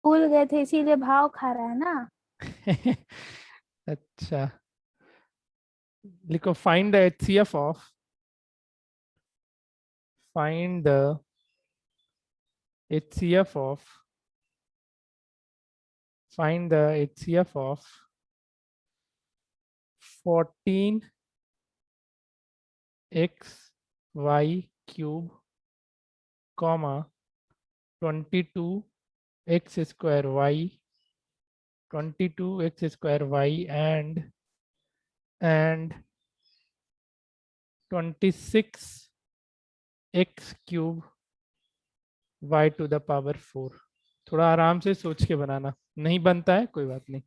भूल गए थे इसीलिए भाव खा रहा है ना। अच्छा, लिखो find the HCF of, find the HCF of, find the HCF of 14xy cube, comma 22x square y, 22x square y and 26x cube y to the power 4। थोड़ा आराम से सोच के बनाना, नहीं बनता है कोई बात नहीं।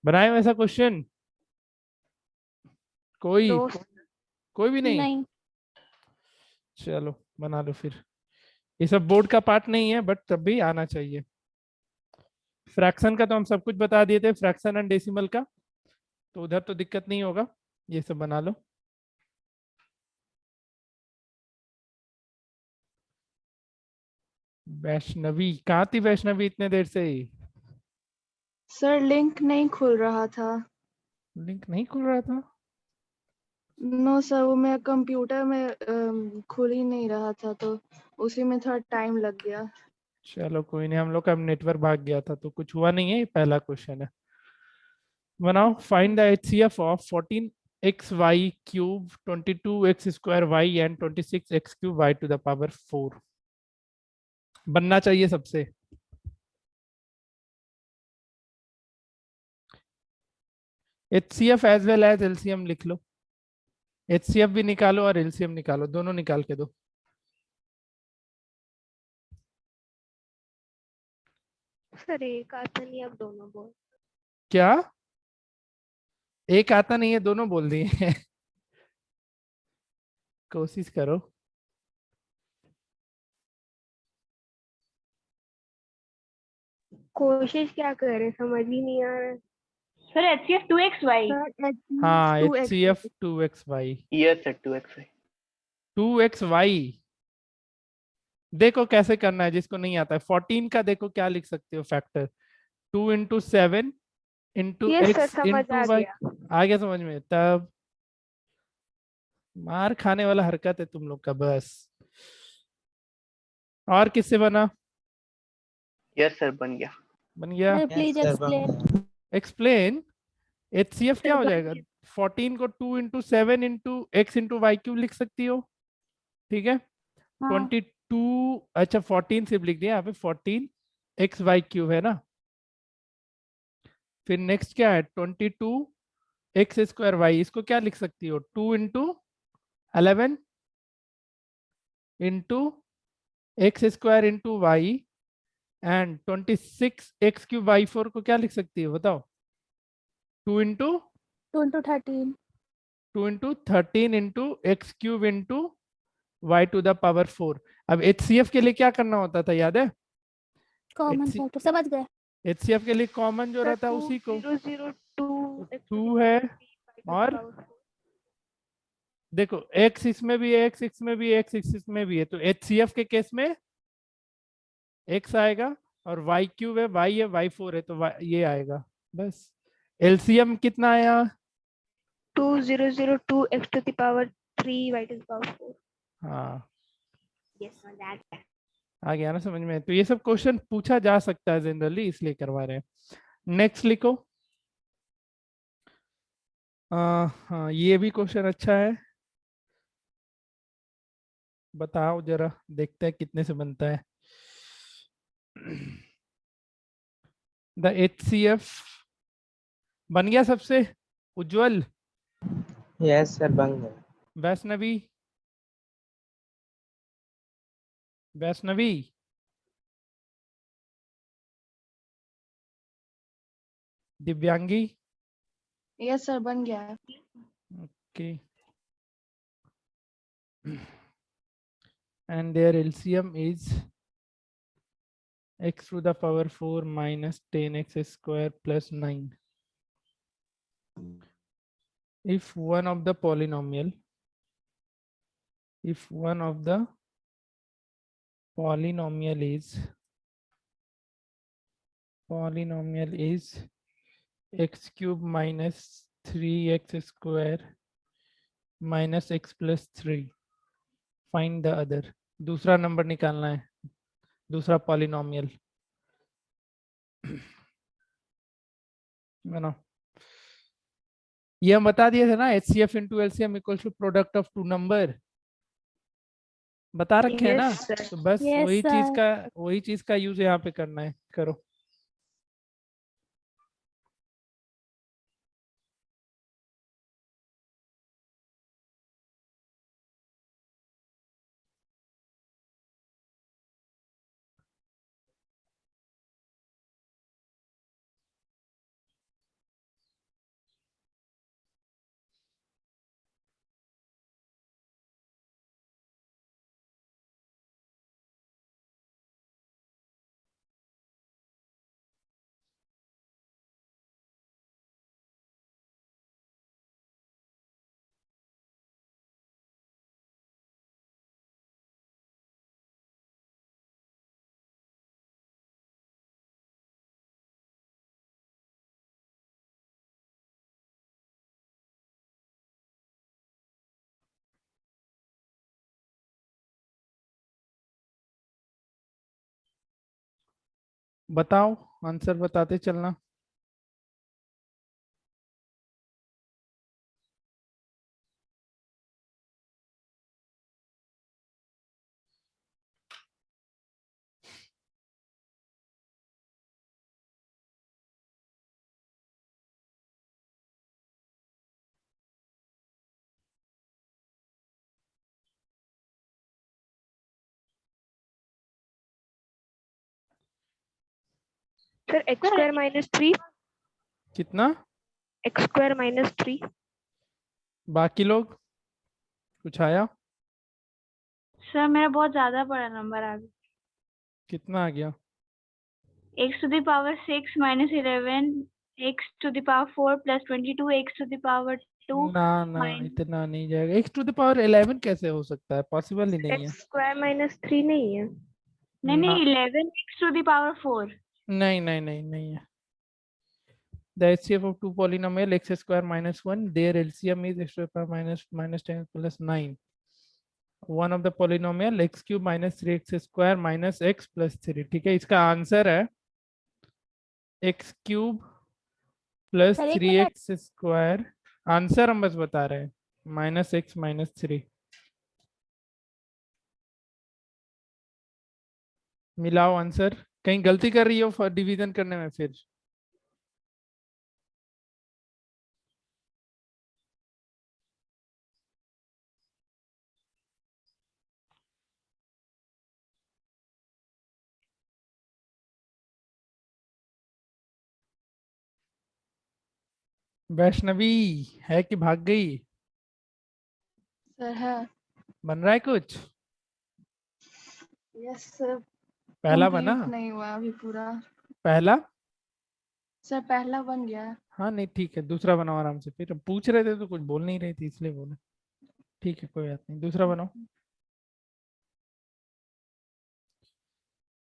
बनाए वैसा क्वेश्चन कोई दो कोई भी नहीं? नहीं। चलो बना लो फिर। ये सब बोर्ड का पार्ट नहीं है बट तब भी आना चाहिए। फ्रैक्शन का तो हम सब कुछ बता दिए थे, फ्रैक्शन एंड डेसिमल का, तो उधर तो दिक्कत नहीं होगा। ये सब बना लो। वैष्णवी कहाँ थी? वैष्णवी इतने देर से ही सर लिंक नहीं खुल रहा था। लिंक नहीं खुल रहा था? नो सर, वो मेरा कंप्यूटर में खुल ही नहीं रहा था, तो उसी में थोड़ा टाइम लग गया। चलो कोई नहीं, हम लोग का नेटवर्क भाग गया था तो कुछ हुआ नहीं है। ये पहला क्वेश्चन है। बनाओ find the HCF of 14xy cube 22x square y and 26x cube y to the power 4। बनना चाहिए सबसे। HCF as well as LCM लिख लो। HCF भी निकालो और LCM निकालो, दोनों निकाल के दो। सर एक आता नहीं, अब दोनों बोल। क्या? एक आता नहीं है, दोनों बोल दिए हैं। कोशिश करो। कोशिश क्या करे, समझ ही नहीं आ रहा। Sir HCF 2xy। हाँ, two x HCF 2xy। Yes sir 2x। 2xy देखो कैसे करना है, जिसको नहीं आता है। 14 का देखो क्या लिख सकते हो factor, 2 into 7 into yes sir, x समझ इंटू आ वाई। गया। आ गया समझ में? तब मार खाने वाला हरकत है तुम लोग का बस। और किससे बना? यस सर बन गया। बन गया। Please explain. एक्सप्लेन। HCF क्या हो जाएगा? 14 को 2 into 7 into x into y cube लिख सकती हो, ठीक है। हाँ 22, अच्छा 14 सिर्फ लिख दिया यहाँ पे, 14 एक्स वाई क्यूब है ना। फिर नेक्स्ट क्या है? 22 एक्स स्क्वायर वाई, इसको क्या लिख सकती हो? 2 into 11 into x square into y and 26 x cube y 4 को क्या लिख सकती है बताओ? 2 into 2 into 13। 2 into 13 into x cube into y to the power 4। अब HCF के लिए क्या करना होता था याद है? कॉमन फैक्टर समझ गए। HCF के लिए कॉमन जो रहता है उसी को 2002 2 है। और देखो x इसमें भी है, x इसमें भी है, x इसमें भी है, तो HCF के केस में x आएगा और y क्यूब है, y है, y4 है, तो ये आएगा बस। LCM कितना आया? 2002 x to the power 3 y to the power 4। हाँ यस समझ आ गया। आ गया ना समझ में? तो ये सब क्वेश्चन पूछा जा सकता है जनरली, इसलिए करवा रहे हैं। नेक्स्ट लिखो। हाँ ये भी क्वेश्चन अच्छा है, बताओ जरा, देखते हैं कितने से बनता है। द HCF बन गया सबसे? उज्जवल, यस सर बन गया। वैष्णवी, वैष्णवी, दिव्यांगी, यस सर बन गया है। Okay. and their LCM is x to the power 4 minus 10x square plus 9 if one of the polynomial is polynomial is x cube minus 3x square minus x plus 3. Find the other. दूसरा number निकालना है, दूसरा polynomial बनाओ। ये हम बता दिए थे ना, HCF into LCM equals to product of two number, बता रखे हैं ना। Yes, sir. तो बस Yes, वही चीज का यूज यहाँ पे करना है, करो। बताओ, आंसर बताते चलना। Sir, x square minus 3. कितना? X square minus 3. बाकी लोग कुछ आया? सर मेरा बहुत ज्यादा बड़ा नंबर आ गया। कितना आ गया? x to the power 6 minus 11 x to the power 4 plus 22 x to the power 2 ना ना, minus इतना नहीं जाएगा। x टू द पावर 11 कैसे हो सकता है? पॉसिबल ही नहीं है। X square minus 3 नहीं है। नहीं ना, नहीं 11 x to the power 4। नहीं नहीं नहीं नहीं है। The HCF of two polynomial x square minus 1, their LCM is x to the power minus 10 plus 9. One of the polynomial x cube minus 3x square minus x plus 3। ठीक है, इसका answer है x cube plus sir, एक 3x square. Answer हम बस बता रहे हैं, माइनस x माइनस 3। मिलाओ आंसर। कहीं गलती कर रही हो डिवीजन करने में फिर? वैष्णवी है कि भाग गई? सर है। बन रहा है कुछ? Yes sir. पहला बना? नहीं हुआ अभी पूरा। पहला? सर पहला बन गया है। हाँ नहीं ठीक है, दूसरा बनाओ आराम से। फिर पूछ रहे थे तो कुछ बोल नहीं रही थी इसलिए बोले। ठीक है कोई बात नहीं, दूसरा बनाओ।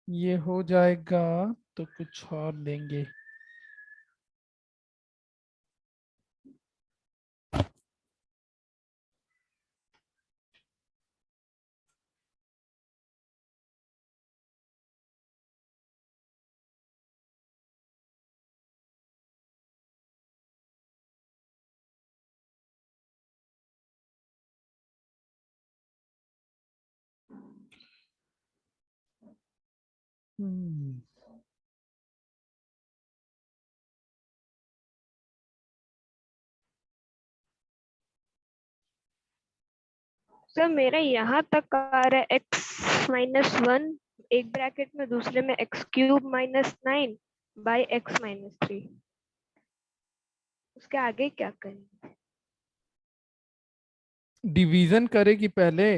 ये हो जाएगा तो कुछ और देंगे। हम्म, सर मेरा यहाँ तक आ रहा है x minus 1 एक ब्रैकेट में, दूसरे में x cube minus 9 by x minus 3। उसके आगे क्या करें? डिवीजन करेगी पहले।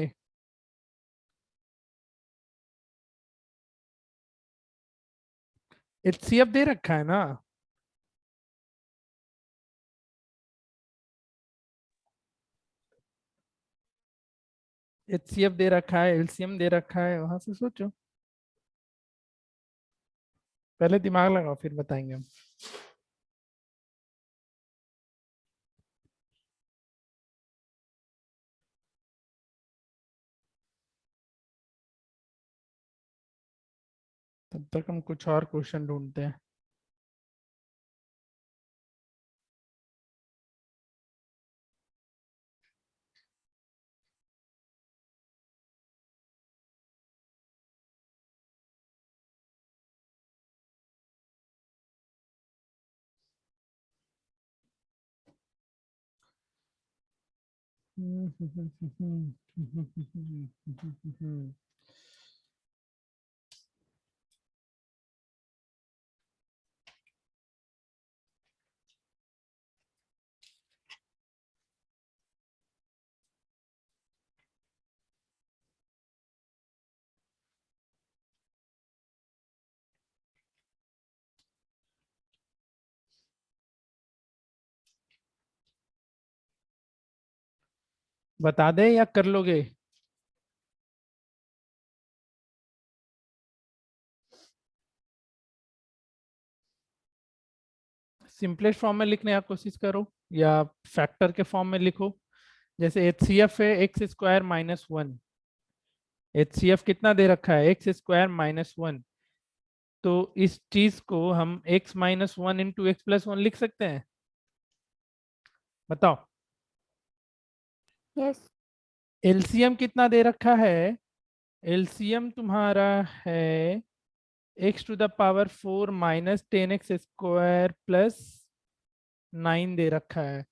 HCF दे रखा है ना? HCF दे रखा है, LCM दे रखा है, वहां से सोचो। पहले दिमाग लगाओ फिर बताएंगे हम। तब तक हम कुछ और क्वेश्चन ढूंढते हैं। बता दे या कर लोगे? सिंपलेस्ट फॉर्म में लिखने की कोशिश करो या फैक्टर के फॉर्म में लिखो। जैसे HCF है x square minus one. HCF कितना दे रखा है? X square minus one. तो इस चीज को हम x minus one into x plus one लिख सकते हैं? बताओ। यस। LCM कितना दे रखा है? LCM तुम्हारा है x to the power 4 minus 10x square plus 9 दे रखा है।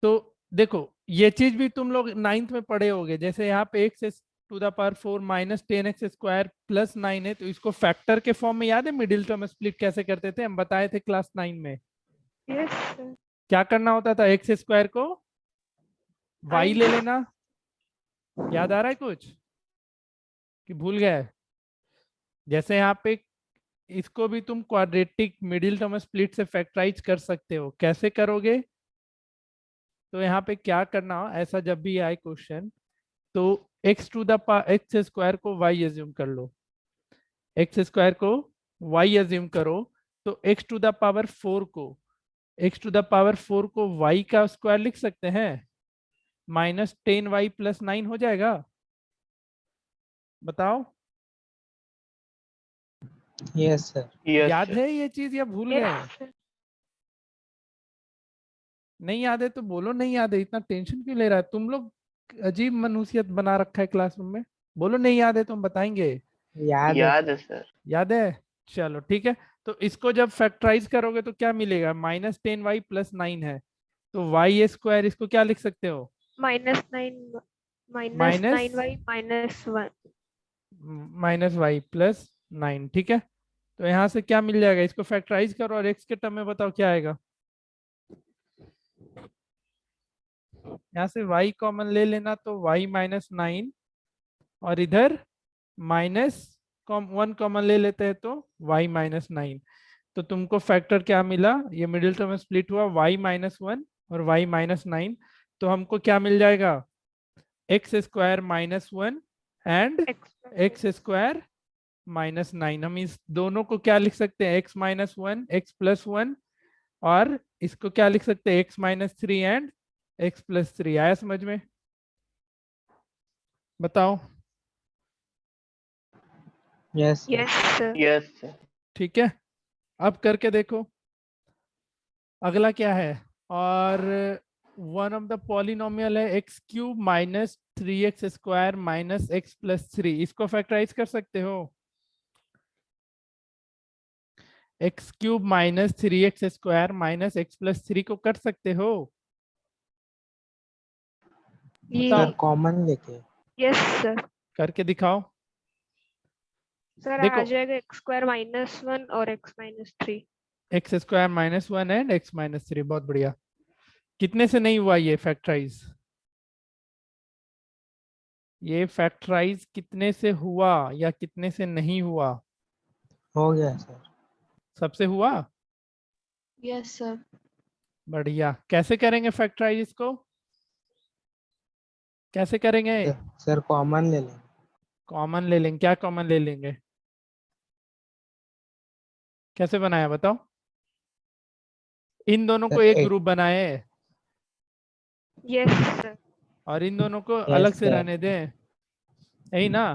तो देखो ये चीज भी तुम लोग 9th में पढ़े होगे। जैसे यहाँ पे x to the power 4 minus 10x square plus 9 है, तो इसको फैक्टर के फॉर्म में याद है मिडिल टर्म स्प्लिट कैसे करते थे? हम बताए थे क्लास 9 में। Yes sir. क्या करना होता था? एक्स स्क्वायर को y ले लेना। याद आ रहा है कुछ कि भूल गया है? जैसे यहाँ पे इसको भी तुम क्वाड्रेटिक मिडिल टर्म स्प्लिट से फैक्टराइज कर सकते हो। कैसे करोगे? तो यहाँ पे क्या करना, ऐसा जब भी आए क्वेश्चन तो x to the x square को y एज्यूम कर लो। एक्स स्क्वायर को y एज्यूम करो तो एक्स टू द पावर 4 को y का स्क्वायर लिख सकते हैं। माइनस 10y प्लस 9 हो जाएगा। बताओ। Yes sir. यस याद सर। है ये चीज या भूल गए? यस। नहीं याद है तो बोलो नहीं याद है। इतना टेंशन क्यों ले रहा है? तुम लोग अजीब मनुष्यत बना रखा है क्लासरूम में। बोलो नहीं याद है तो हम बताएंगे। याद है याद सर। है सर। याद है? चलो ठीक है। तो इसको जब फैक्टराइज करोगे तो क्या मिलेगा? माइनस 10y प्लस 9 है तो y स्क्वायर इसको क्या लिख सकते हो? -9 minus -9y -1। Minus y plus 9। ठीक है। तो यहाँ से क्या मिल जाएगा? इसको फैक्टराइज करो और x के टर्म में बताओ क्या आएगा। यहाँ से y कॉमन ले लेना तो y माइनस 9 और इधर माइनस 1 कॉमन ले लेते हैं तो y माइनस 9। तो तुमको फैक्टर क्या मिला? ये मिडिल टर्म में स्प्लिट हुआ y माइनस 1 और y माइनस 9। तो हमको क्या मिल जाएगा? X square minus 1 and x square minus 9। हम इस दोनों को क्या लिख सकते हैं? x माइनस 1 x प्लस 1 और इसको क्या लिख सकते हैं? x minus 3 and x plus 3। आया समझ में? बताओ। Yes sir. Yes sir. Yes sir. ठीक है। अब करके देखो अगला क्या है। और वन ऑफ द पॉलिनोमियल है x cube minus 3x square minus x plus 3। इसको फैक्टराइज कर सकते हो? X cube minus 3x square minus x plus 3 को कर सकते हो? सर कॉमन लेके। Yes sir. करके दिखाओ। सर देखो आ जाएगा x² -1 और x -3। X square minus 1 and x minus 3। बहुत बढ़िया। कितने से नहीं हुआ ये फैक्टराइज? ये फैक्टराइज कितने से हुआ या कितने से नहीं हुआ? हो गया सर। सबसे हुआ। Yes sir. बढ़िया। कैसे करेंगे फैक्टराइज इसको? कैसे करेंगे? सर कॉमन ले लें। कॉमन ले लेंगे। क्या कॉमन ले लेंगे? कैसे बनाया बताओ? इन दोनों को सर एक एक ग्रुप बनाए यस सर। और इन दोनों को अलग यस से सर रहने दें, यही ना?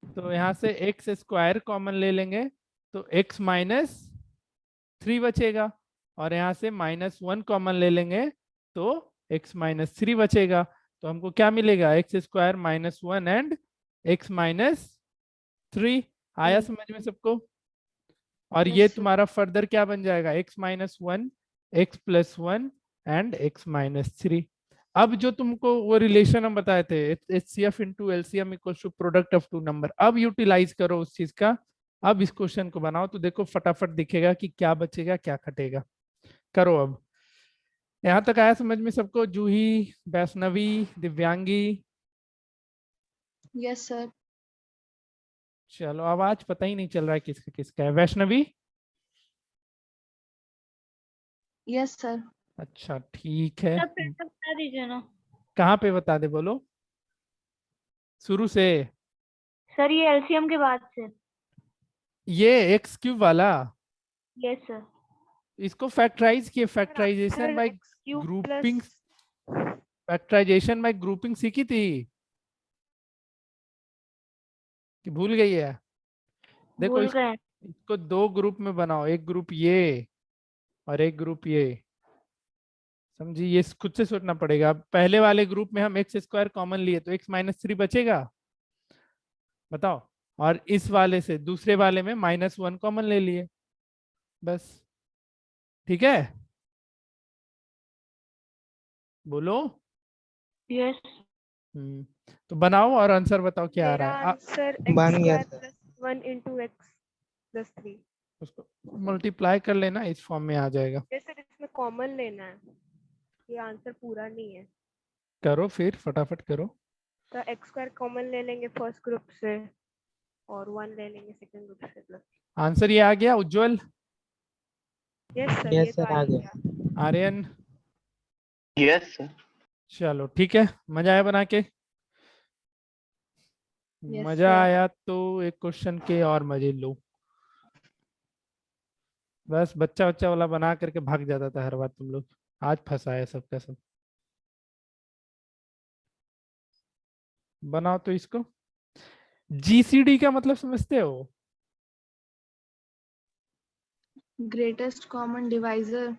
तो यहाँ से एक्स स्क्वायर कॉमन ले लेंगे तो x माइनस 3 बचेगा, और यहाँ से -1 कॉमन ले लेंगे तो x माइनस 3 बचेगा। तो हमको क्या मिलेगा? X square -1 and x minus 3। आया समझ में सबको? और ये यस सर। तुम्हारा फर्दर क्या बन जाएगा? x minus 1, x plus 1 and x minus 3। अब जो तुमको वो रिलेशन हम बताए थे, H C F into LCM equal to product of two number, अब यूटिलाइज करो उस चीज का। अब इस क्वेश्चन को बनाओ तो देखो फटाफट दिखेगा कि क्या बचेगा क्या घटेगा। करो अब। यहाँ तक आया समझ में सबको? जूही, वैष्णवी, दिव्यांगी? Yes sir. चलो, आवाज पता ही नहीं चल रहा है किसका किसका है। वैष्णवी? Yes sir. अच्छा ठीक है। सब फिर से बता दीजिए ना। कहाँ पे बता दे, बोलो शुरू से। सर ये एलसीएम के बाद से। ये एक्स क्यूब वाला, यस सर। इसको फैक्टराइज किए, factorisation sir by x cube grouping, plus factorisation by grouping सीखी थी कि भूल गई है? देखो भूल गए। इसको दो ग्रुप में बनाओ, एक ग्रुप ये और एक ग्रुप ये। समझी? ये खुद से सोचना पड़ेगा। पहले वाले ग्रुप में हम एक्स स्क्वायर कॉमन लिए तो एक्स माइनस 3 बचेगा, बताओ। और इस वाले से दूसरे वाले में -1 कॉमन ले लिए, बस। ठीक है, बोलो। यस। तो बनाओ और आंसर बताओ क्या आ मेरा रहा है। आंसर बन एक्स गया square sir. Plus 1 into x plus 3। उसको मल्टीप्लाई कर लेना, इस फॉर्म में आ जाएगा। सर इसमें कॉमन लेना है, ये आंसर पूरा नहीं है। करो फिर, फटाफट करो। तो एक्स स्क्वायर कॉमन ले लेंगे फर्स्ट ग्रुप से और 1 ले लेंगे सेकंड ग्रुप से प्लस। आंसर ये आ गया उज्जवल? यस सर, ये यस तो सर आ आ ही गया। गया। आर्यन? Yes sir. चलो ठीक है, मजा आया बना के? यस मजा सर। आया तो एक क्वेश्चन के और मजे लो। बस बच्चा बच्चा वाला बना करके भाग जाता था हर बार तुम लोग, आज फंसाया सबका सब। बनाओ तो इसको। जीसीडी का मतलब समझते हो? Greatest common divisor.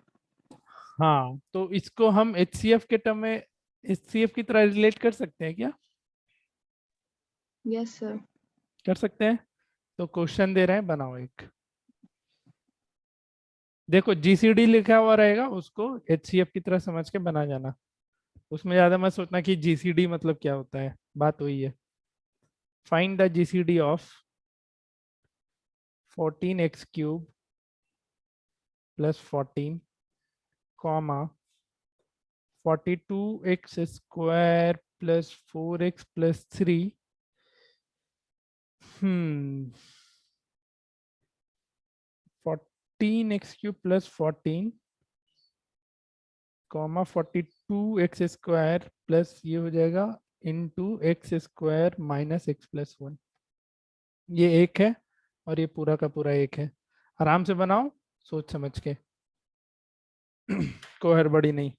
हाँ, तो इसको हम एचसीएफ के टर्म में एचसीएफ की तरह रिलेट कर सकते हैं क्या? Yes sir. कर सकते हैं। तो क्वेश्चन दे रहे हैं, बनाओ एक। देखो जीसीडी लिखा हुआ रहेगा, उसको एचसीएफ की तरह समझ के बना जाना। उसमें ज्यादा मत सोचना कि जीसीडी मतलब क्या होता है, बात वही है। Find the GCD of 14x cube plus 14 comma 42x square plus 4x plus 3। 14x cube plus 14 comma 42x square plus ये हो जाएगा into x square minus x plus 1। ये एक है और ये पूरा का पूरा एक है। आराम से बनाओ, सोच समझ के। कोई हड़बड़ी नहीं।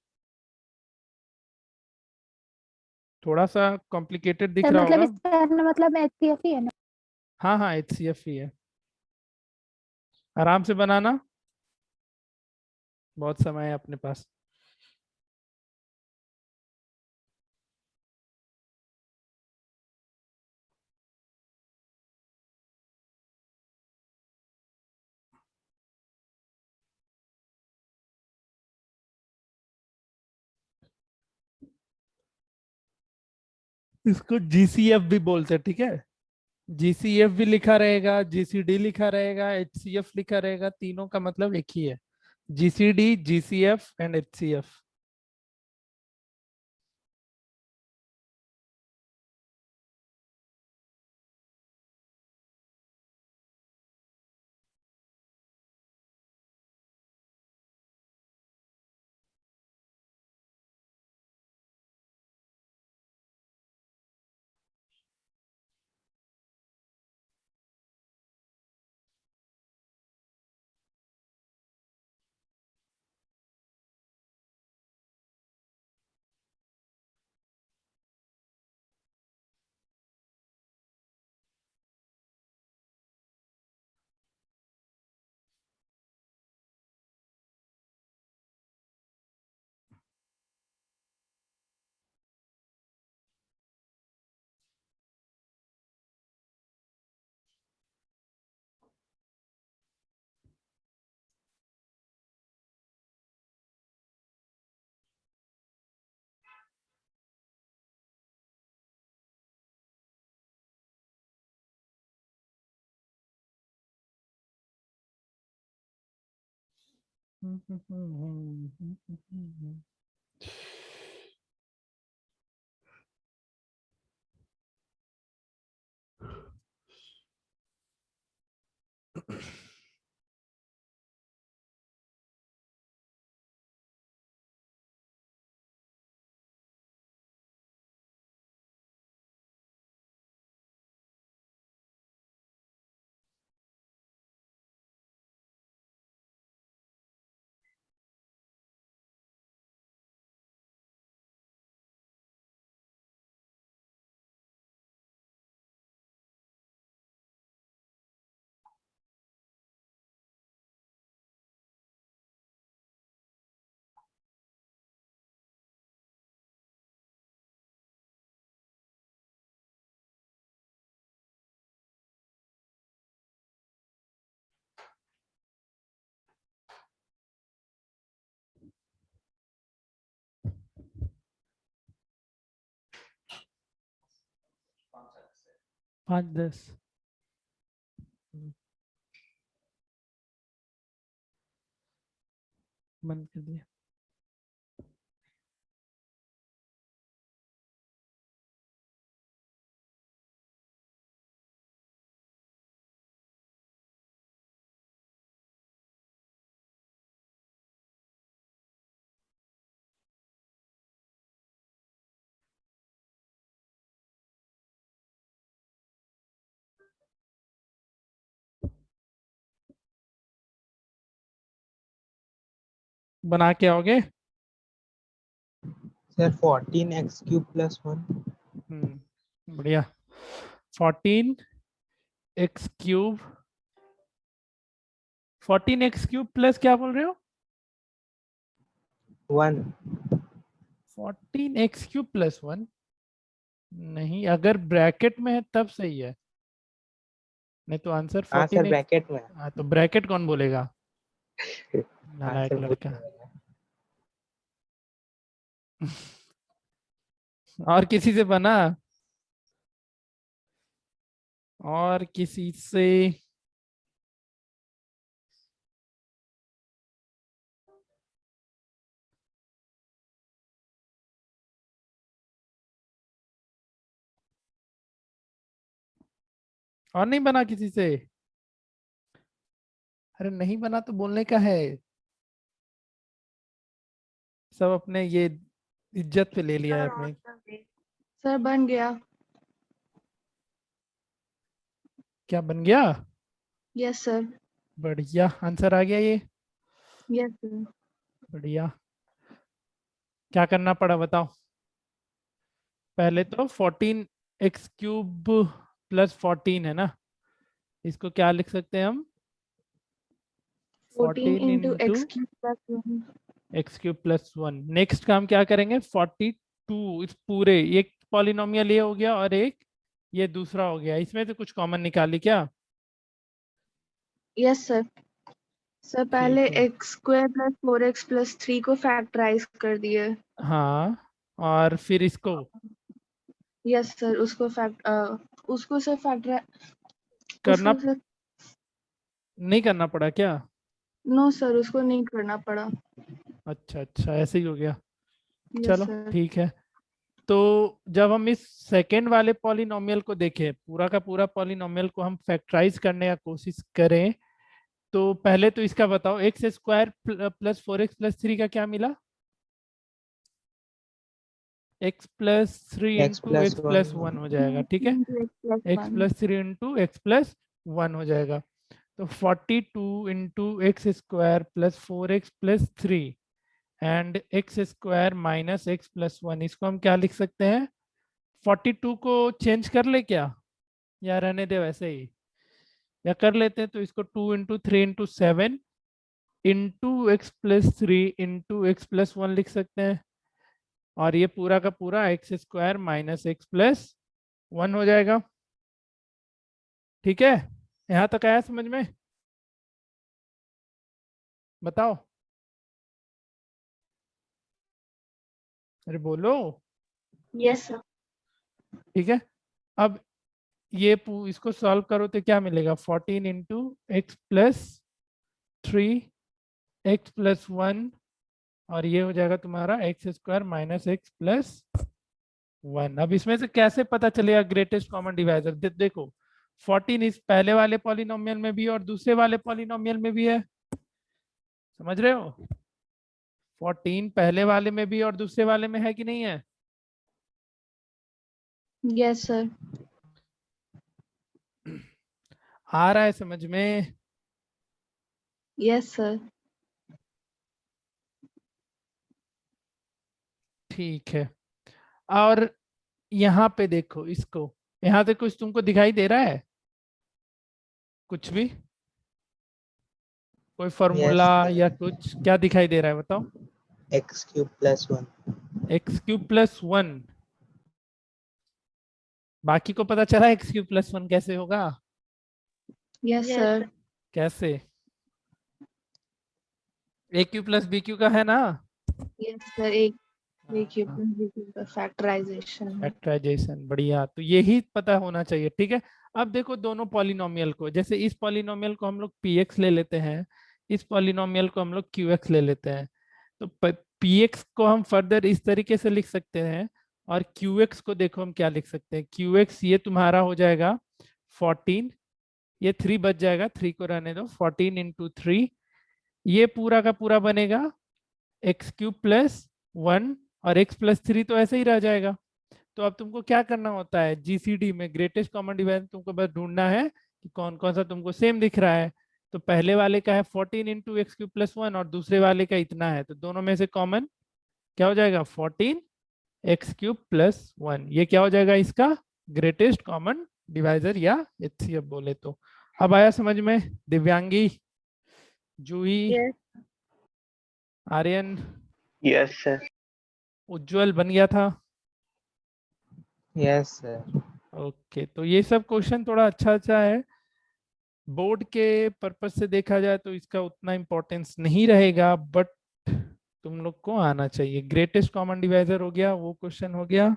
थोड़ा सा कॉम्प्लिकेटेड दिख सर रहा मतलब होगा। इसका मतलब एचसीएफ ही है ना? हाँ हाँ, एचसीएफ ही है। आराम से बनाना, बहुत समय है अपने पास। इसको जीसीएफ भी बोलते हैं, ठीक है? जीसीएफ भी लिखा रहेगा, जीसीडी लिखा रहेगा, एचसीएफ लिखा रहेगा, तीनों का मतलब एक ही है। GCD, GCF and HCF. 5 10 बंद कर दिया। बना के आओगे? सर 14x³ + 1 बढ़िया। 14x³ 14x³ प्लस क्या बोल रहे हो? 1 14x³ + 1 नहीं, अगर ब्रैकेट में है तब सही है, नहीं तो आंसर हाँ सर 14x। ब्रैकेट में। हाँ तो ब्रैकेट कौन बोलेगा? नालायक आंसर लड़का। और किसी से बना? और किसी से? और नहीं बना किसी से? अरे नहीं बना तो बोलने का है। सब अपने ये इज्जत पे ले लिया है अपने। सर बन गया। क्या बन गया? Yes sir. बढ़िया, आंसर आ गया ये। Yes sir. बढ़िया। क्या करना पड़ा बताओ? पहले तो 14x³ + 14 है ना, इसको क्या लिख सकते हैं हम? 14 14 into into x³ + 1। x³ + 1। Next काम क्या करेंगे? 42 इस पूरे, एक पॉलिनोमियल ये हो गया और एक ये दूसरा हो गया, इसमें से कुछ कॉमन निकाली क्या? Yes sir. सर पहले ठीक है। x² + 4x + 3 को फैक्टराइज कर दिए। हाँ, और फिर इसको यस सर, उसको सर फैक्टर करना उसको सर नहीं करना पड़ा क्या? नो सर, उसको नहीं करना पड़ा। अच्छा अच्छा, ऐसे ही हो गया। यस चलो सर। ठीक है। तो जब हम इस सेकेंड वाले पॉलिनोमियल को देखें, पूरा का पूरा पॉलिनोमियल को हम फैक्टराइज करने का कोशिश करें, तो पहले तो इसका बताओ, x² + 4x + 3 का क्या मिला? x + 3 x इंटू + x + 1 हो जाएगा, ठीक है। x + 3 इंटू x + 1 हो जाएगा। तो 42 into x² + 4x + 3 and x² - x + 1, इसको हम क्या लिख सकते हैं? 42 को चेंज कर ले क्या, या रहने दे वैसे ही? या कर लेते हैं, तो इसको 2 into 3 into 7 into x + 3 into x + 1 लिख सकते हैं, और ये पूरा का पूरा x² - x + 1 हो जाएगा। ठीक है, यहाँ तक आया समझ में? बताओ, अरे बोलो। Yes sir. ठीक है, अब ये इसको सॉल्व करो तो क्या मिलेगा? 14 इंटू x + 3 x प्लस 1 और ये हो जाएगा तुम्हारा x square minus x plus 1। अब इसमें से कैसे पता चलेगा ग्रेटेस्ट कॉमन डिवाइजर? देखो 14 इस पहले वाले पॉलिनोमियल में भी और दूसरे वाले पॉलिनोमियल में भी है, समझ रहे हो? 14 पहले वाले में भी और दूसरे वाले में है कि नहीं है? Yes sir. आ रहा है समझ में? Yes sir. ठीक है। और यहाँ पे देखो इसको, यहाँ से कुछ तुमको दिखाई दे रहा है? कुछ भी कोई फॉर्मूला या कुछ क्या दिखाई दे रहा है बताओ? X cube plus 1। X cube plus 1। बाकी को पता चला एक्स क्यूब प्लस 1 कैसे होगा? Yes Yes, sir. कैसे? ए क्यू प्लस बी क्यू का है ना? Yes sir. एक क्यूब प्लस बी क्यूब का फैक्टराइजेशन। फैक्टराइजेशन, बढ़िया। तो यही पता होना चाहिए, ठीक है। अब देखो दोनों पॉलिनोमियल को, जैसे इस पॉलिनोमियल को हम लोग px ले लेते हैं, इस पॉलिनोमियल को हम लोग qx ले लेते हैं। तो px को हम फर्दर इस तरीके से लिख सकते हैं और qx को देखो हम क्या लिख सकते हैं। qx ये तुम्हारा हो जाएगा 14, ये 3 बच जाएगा, 3 को रहने दो, 14 इंटू 3, ये पूरा का पूरा बनेगा एक्स क्यूब प्लस 1 और x प्लस 3 तो ऐसे ही रह जाएगा। तो अब तुमको क्या करना होता है, जीसीडी में ग्रेटेस्ट कॉमन डिवाइजर तुमको बस ढूंढना है कि कौन कौन सा तुमको सेम दिख रहा है। तो पहले वाले का है 14 इंटू एक्स क्यूब प्लस 1 और दूसरे वाले का इतना है, तो दोनों में से कॉमन क्या हो जाएगा? 14 एक्स क्यूब प्लस 1। ये क्या हो जाएगा? इसका ग्रेटेस्ट कॉमन डिवाइजर या एचसीएफ बोले तो। अब आया समझ में? Divyangi, Juhi, Yes. Aryan, yes sir. Ujjwal बन गया था? Yes sir. ओके, तो ये सब क्वेश्चन थोड़ा अच्छा अच्छा है। बोर्ड के पर्पज से देखा जाए तो इसका उतना इम्पोर्टेंस नहीं रहेगा, बट तुम लोग को आना चाहिए। ग्रेटेस्ट कॉमन डिवाइजर हो गया, वो क्वेश्चन हो गया।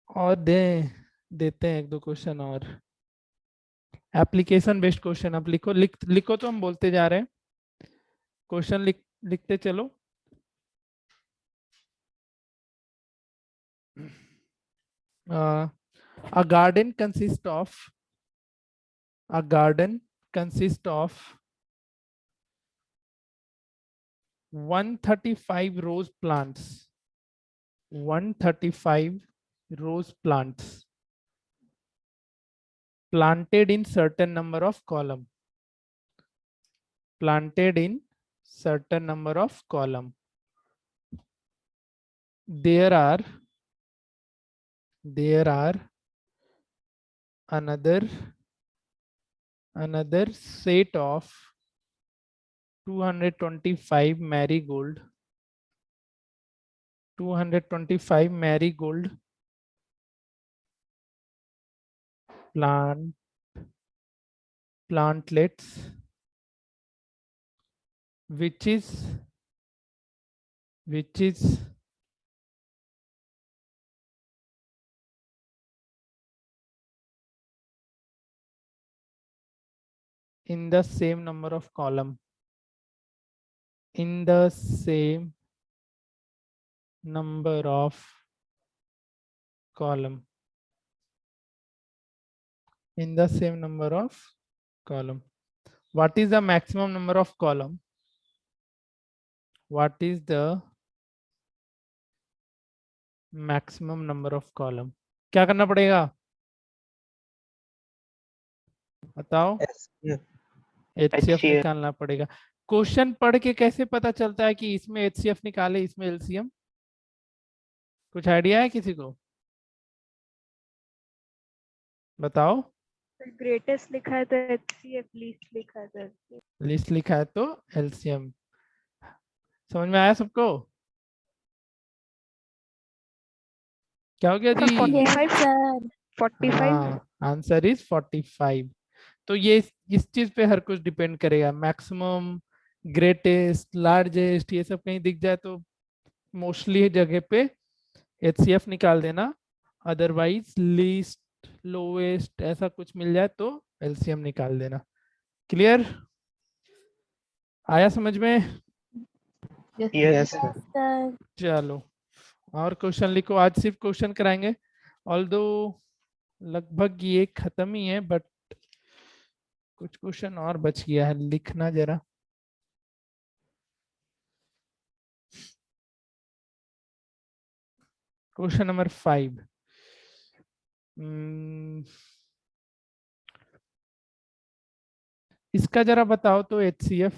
और देते हैं एक दो क्वेश्चन और। एप्लीकेशन बेस्ड क्वेश्चन अब लिखो, लिखो तो हम बोलते जा रहे हैं, क्वेश्चन लिखते चलो। A garden consists of 135 rose plants. 135 rose plants planted in certain number of column. Planted in certain number of column. There are another set of 225 marigold plantlets which is in the same number of column. In the same number of column. In the same number of column. What is the maximum number of column? What is the maximum number of column? क्या करना पड़ेगा बताओ? HCF निकालना पड़ेगा। Question पढ़ के कैसे पता चलता है कि इसमें HCF निकाले, इसमें LCM? कुछ आइडिया है किसी को? बताओ। ग्रेटेस्ट लिखा है तो HCF, लीस्ट लिखा है तो LCM। लिस्ट लिखा है तो LCM। समझ में आया सबको? क्या हो गया जी? 45 सर 45। Answer is 45। तो ये इस चीज पे हर कुछ डिपेंड करेगा। मैक्सिमम, ग्रेटेस्ट, लार्जेस्ट, ये सब कहीं दिख जाए तो मोस्टली जगह पे HCF निकाल देना, अदरवाइज लीस्ट, लोवेस्ट ऐसा कुछ मिल जाए तो LCM निकाल देना। क्लियर? आया समझ में? Yes. Yes. sir. सर चलो और क्वेश्चन लिखो। आज सिर्फ क्वेश्चन कराएंगे, ऑल्दो लगभग ये खत्म ही है, बट कुछ क्वेश्चन और बच गया है, लिखना जरा। Question number 5। इसका जरा बताओ तो HCF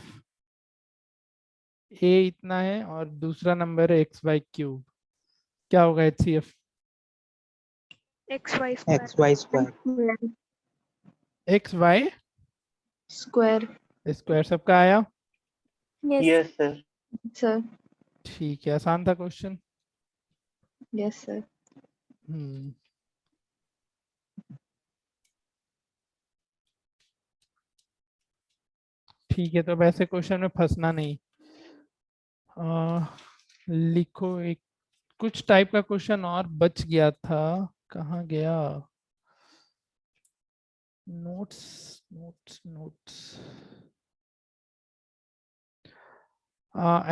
A इतना है और दूसरा नंबर है XY क्यूब, क्या होगा HCF? XY square. XY square. XY Square. Square. सबका आया? Yes Yes, sir. Sir. ठीक है, आसान था क्वेश्चन। Yes, sir. ठीक है, तो अब ऐसे क्वेश्चन में फंसना नहीं। लिखो एक कुछ टाइप का क्वेश्चन और बच गया था, कहाँ गया? Notes notes notes.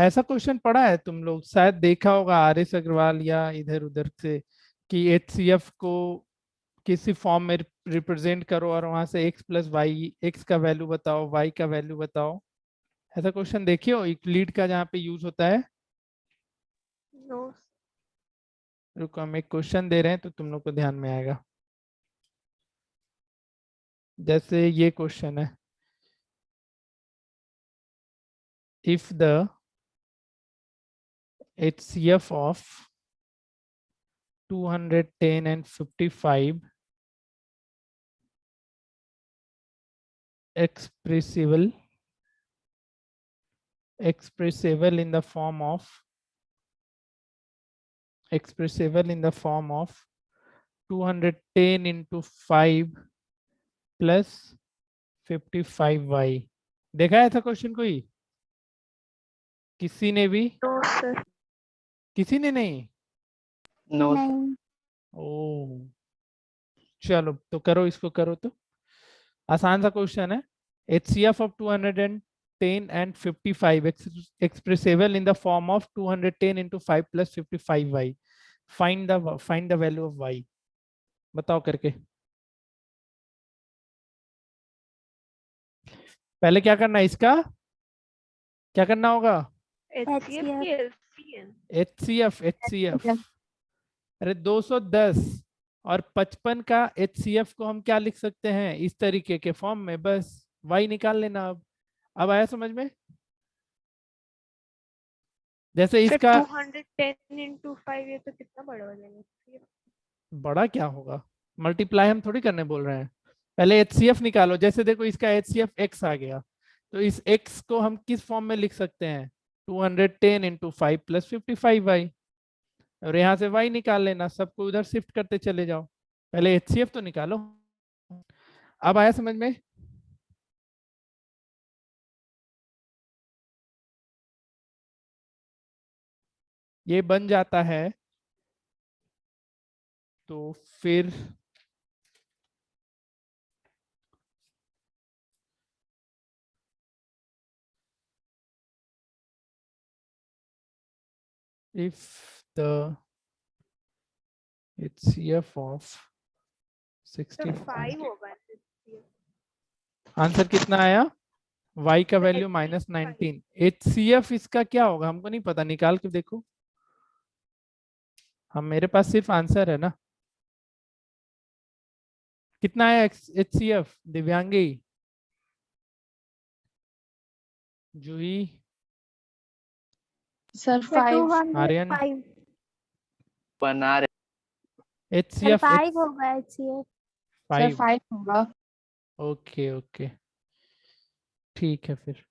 ऐसा क्वेश्चन पढ़ा है तुम लोग, शायद देखा होगा RS अग्रवाल या इधर उधर से, कि HCF को किसी फॉर्म में रिप्रेजेंट करो और वहां से x प्लस वाई, x का वैल्यू बताओ, y का वैल्यू बताओ। ऐसा क्वेश्चन देखिए हो यूक्लिड का, जहाँ पे यूज होता है। No. रुको, हम एक क्वेश्चन दे रहे हैं तो तुम लोग को ध्यान में आएगा। जैसे ये क्वेश्चन है, if the HCF of 210 and 55 expressible in the form of 210 into 5 plus 55y। देखा है था क्वेश्चन कोई? किसी ने भी? No, sir. किसी ने नहीं? No, sir. नहीं ओ चलो तो करो, इसको करो तो। आसान सा क्वेश्चन है। HCF of 210 and 55 expressible in the form of 210 into 5 plus 55y. Find the value of y। बताओ करके। पहले क्या करना है, इसका क्या करना होगा? HCF की LCM. HCF। अरे 210 और 55 का HCF को हम क्या लिख सकते हैं, इस तरीके के फॉर्म में, बस y निकाल लेना। अब आया समझ में? जैसे Sir, इसका 210 into 5 ये तो कितना बड़ा हो जाएगा? बड़ा क्या होगा, मल्टीप्लाई हम थोड़ी करने बोल रहे हैं। पहले HCF निकालो। जैसे देखो इसका HCF x आ गया, तो इस x को हम किस फॉर्म में लिख सकते हैं? 210 into 5 plus 55y। और यहाँ से y निकाल लेना, सबको उधर शिफ्ट करते चले जाओ। पहले HCF तो निकालो। अब आया समझ में? ये बन जाता है तो फिर if the HCF of Sir, 65, 5 होगा। आंसर कितना आया? y का वैल्यू -19। HCF इसका क्या होगा हमको नहीं पता, निकाल के देखो। हम मेरे पास सिर्फ आंसर है ना। कितना है HCF? दिव्यांगी, जूही, Sir, 5. आर्यन। 205 बना रहे। HCF 5 होगा HCF। Sir, 5। 5 होगा। ओके ओके ठीक है, फिर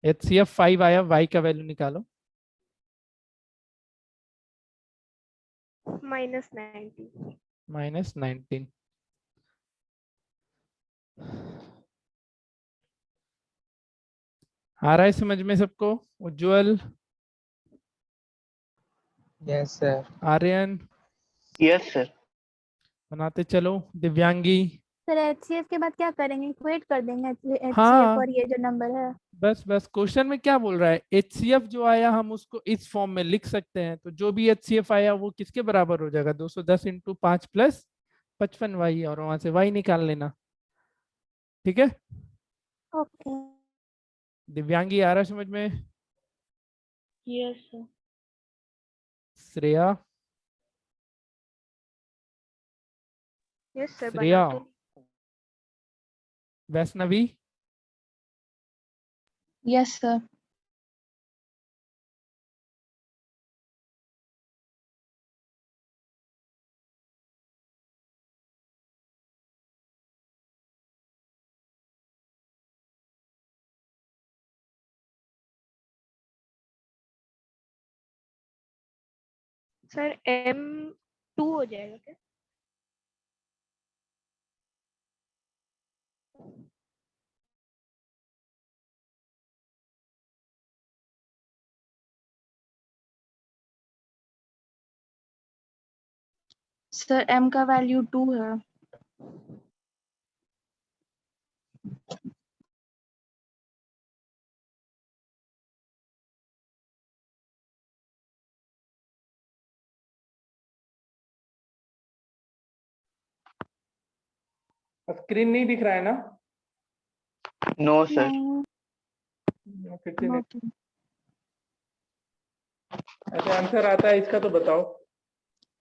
HCF 5 आया, y का वैल्यू निकालो। -19. -19। आ रहा है समझ में सबको? उज्जवल, Yes, sir. Aryan, Yes, sir. बनाते चलो। दिव्यांगी, सर HCF के बाद क्या करेंगे, इक्वेट कर देंगे HCF हाँ। और ये जो नंबर है। बस बस क्वेश्चन में क्या बोल रहा है, HCF जो आया हम उसको इस फॉर्म में लिख सकते हैं, तो जो भी HCF आया वो किसके बराबर हो जाएगा, 210 इंटू 5 प्लस 55y, और वहां से y निकाल लेना। ठीक है, ओके। दिव्यांगी आ रहा है समझ में? Yes sir. Shreya, yes sir, Shreya, बना तो Vaishnavi, yes sir. Sir M2 हो जाएगा क्या? सर m का वैल्यू 2 है। स्क्रीन नहीं दिख रहा है ना? No sir. नहीं। फिर से नोट। ऐसे आंसर आता है इसका तो बताओ।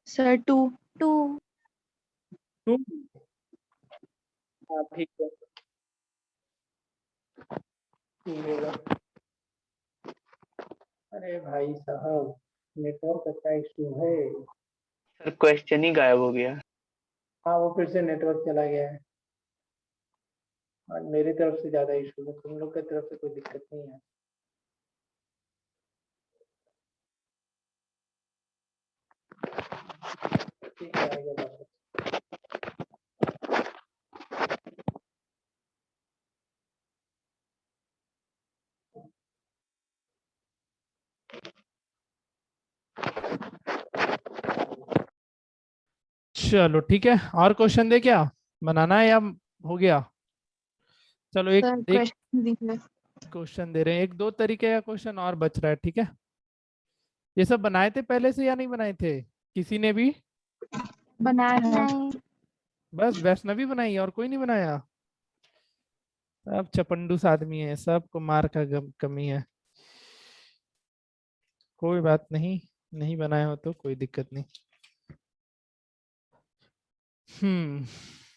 सर 2। 2। 2। हाँ ठीक है, 2 होगा। अरे भाई साहब, नेटवर्क का इशू है। सर क्वेश्चन ही गायब हो गया। हाँ वो फिर से नेटवर्क चला गया है, और मेरी तरफ से ज्यादा इशू है, तुम लोग की तरफ से कोई दिक्कत नहीं है। ठीक है, आगे वापस। चलो ठीक है, और क्वेश्चन दे क्या बनाना है या हो गया? चलो एक सर एक क्वेश्चन दीजिए। क्वेश्चन दे रहे हैं, एक दो तरीके का क्वेश्चन और बच रहा है। ठीक है, ये सब बनाए थे पहले से या नहीं बनाए थे किसी ने भी? बनाया है। नहीं। बस वैष्णवी बनाई और कोई नहीं बनाया? सब चपंडूस आदमी है, सबको मार का कमी है। कोई बात नहीं, नहीं बनाए हो तो कोई दिक्कत नहीं।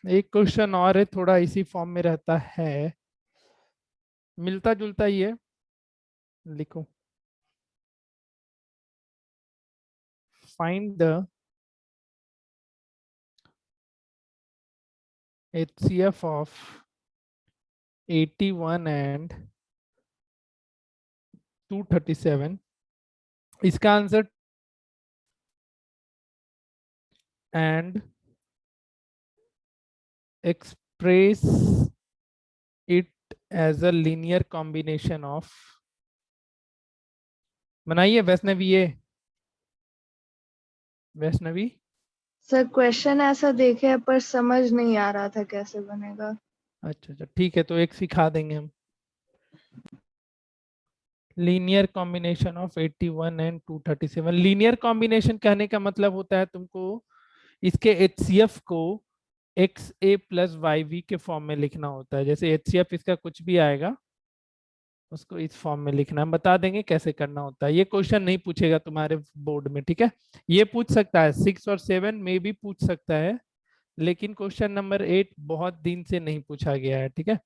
एक क्वेश्चन और है, थोड़ा इसी फॉर्म में रहता है, मिलता जुलता ही है, लिखो। Find the HCF of 81 and 237। इसका answer and express it as a linear combination of, बनाइए वैष्णवी, ये वैष्णवी। सर क्वेश्चन ऐसा देखे पर समझ नहीं आ रहा था कैसे बनेगा। अच्छा अच्छा ठीक है, तो एक सिखा देंगे हम। Linear combination of 81 and 237। Linear combination कहने का मतलब होता है तुमको इसके HCF को XA प्लस YV के फॉर्म में लिखना होता है। जैसे HCF इसका कुछ भी आएगा उसको इस फॉर्म में लिखना, हम बता देंगे कैसे करना होता है। ये क्वेश्चन नहीं पूछेगा तुम्हारे बोर्ड में, ठीक है? ये पूछ सकता है 6 और 7 में भी पूछ सकता है, लेकिन क्वेश्चन नंबर 8 बहुत दिन से नहीं पूछा गया है। ठीक है,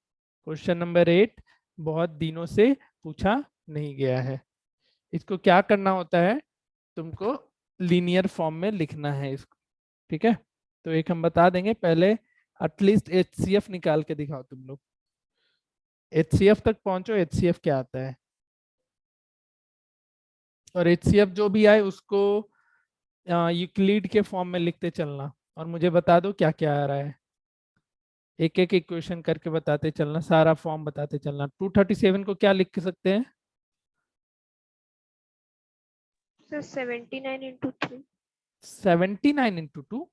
क्वेश्चन नंबर 8 बहुत दिनों से पूछा नहीं गया है। इसको क्या करना होता है, तुमको लीनियर फॉर्म में लिखना है इसको। ठीक है, तो एक हम बता देंगे, पहले एटलीस्ट HCF निकाल के दिखाओ तुम लोग। HCF तक पहुंचो, HCF क्या आता है, और HCF जो भी आए उसको यूक्लिड के फॉर्म में लिखते चलना, और मुझे बता दो क्या क्या आ रहा है। एक एक इक्वेशन करके बताते चलना, सारा फॉर्म बताते चलना। 237 को क्या लिख सकते हैं? Sir 79 into 3। 79 इंटू 2।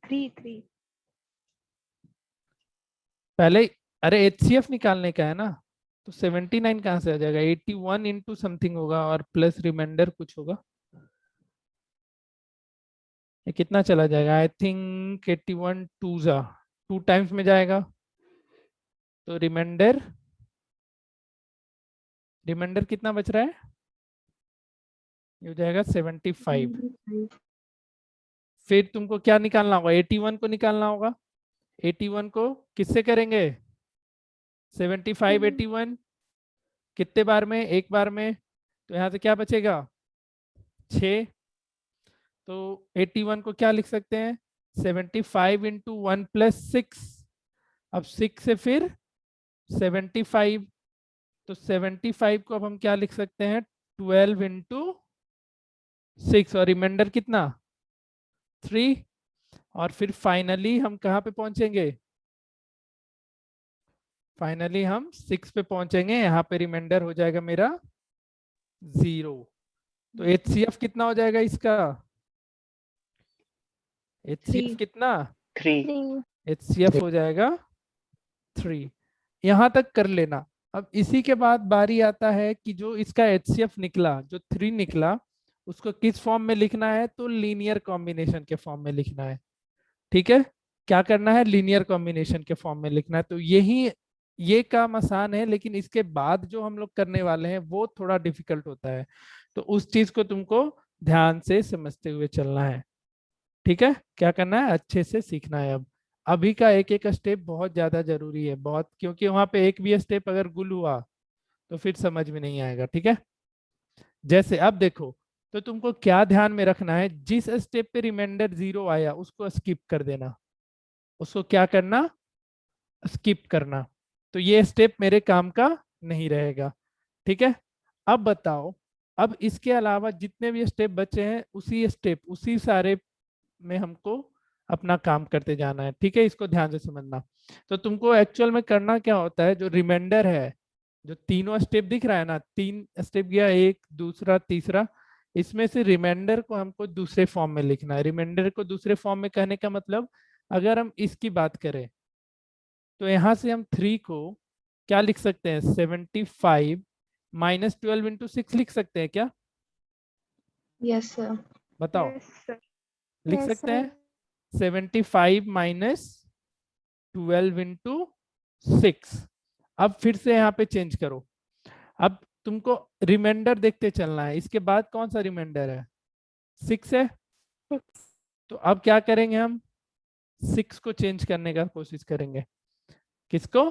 3 3 पहले अरे HCF निकालने का है ना, तो 79 कहाँ से आ जाएगा? 81 इंटू समथिंग होगा और प्लस रिमाइंडर कुछ होगा। ये कितना चला जाएगा? आई थिंक 81 टू टाइम्स में जाएगा, तो रिमाइंडर कितना बच रहा है? ये हो जाएगा 75। फिर तुमको क्या निकालना होगा? 81 को निकालना होगा। 81 को किससे करेंगे? 75 81 कितने बार में? एक बार में, तो यहाँ से क्या बचेगा? 6। तो 81 को क्या लिख सकते हैं? 75 इंटू 1 प्लस 6। अब 6 से फिर 75, तो 75 को अब हम क्या लिख सकते हैं? 12 इंटू 6, और रिमाइंडर कितना? 3। और फिर फाइनली हम कहाँ पे पहुंचेंगे? फाइनली हम 6 पे पहुंचेंगे। यहाँ पे रिमाइंडर हो जाएगा मेरा 0। तो HCF कितना हो जाएगा इसका? HCF कितना? 3। 3 HCF हो जाएगा 3। यहां तक कर लेना। अब इसी के बाद बारी आता है कि जो इसका HCF निकला, जो 3 निकला, उसको किस फॉर्म में लिखना है? तो लीनियर कॉम्बिनेशन के फॉर्म में लिखना है। ठीक है, क्या करना है? लीनियर कॉम्बिनेशन के फॉर्म में लिखना है। तो ये काम आसान है, लेकिन इसके बाद जो हम लोग करने वाले हैं वो थोड़ा डिफिकल्ट होता है। तो उस चीज को तुमको ध्यान से समझते हुए चलना है। ठीक है, क्या करना है? अच्छे से सीखना है। अब अभी का एक एक स्टेप बहुत ज्यादा जरूरी है, बहुत, क्योंकि वहां पे एक भी स्टेप अगर गुल हुआ तो फिर समझ में नहीं आएगा। ठीक है, जैसे अब देखो, तो तुमको क्या ध्यान में रखना है? जिस स्टेप पे रिमाइंडर 0 आया उसको स्किप कर देना। उसको क्या करना? स्किप करना। तो ये स्टेप मेरे काम का नहीं रहेगा। ठीक है, अब बताओ, अब इसके अलावा जितने भी स्टेप बचे हैं उसी सारे में हमको अपना काम करते जाना है। ठीक है, इसको ध्यान से समझना। तो तुमको एक्चुअल में करना क्या होता है? जो रिमाइंडर है, जो तीनों स्टेप दिख रहा है ना, 3 स्टेप गया, एक, दूसरा, तीसरा, इसमें से रिमाइंडर को हमको दूसरे फॉर्म में लिखना है। रिमाइंडर को दूसरे फॉर्म में कहने का मतलब, अगर हम इसकी बात करें तो यहाँ से हम 3 को क्या लिख सकते हैं? 75 माइनस 12 इंटू 6 लिख सकते हैं क्या? Yes sir. बताओ, यस सर। लिख Yes, सकते sir. हैं? 75 माइनस 12 इंटू 6। अब फिर से यहाँ पे चेंज करो। अब तुमको रिमाइंडर देखते चलना है। इसके बाद कौन सा रिमाइंडर है? 6 है। 6 तो अब क्या करेंगे? हम 6 को चेंज करने का कोशिश करेंगे। किसको?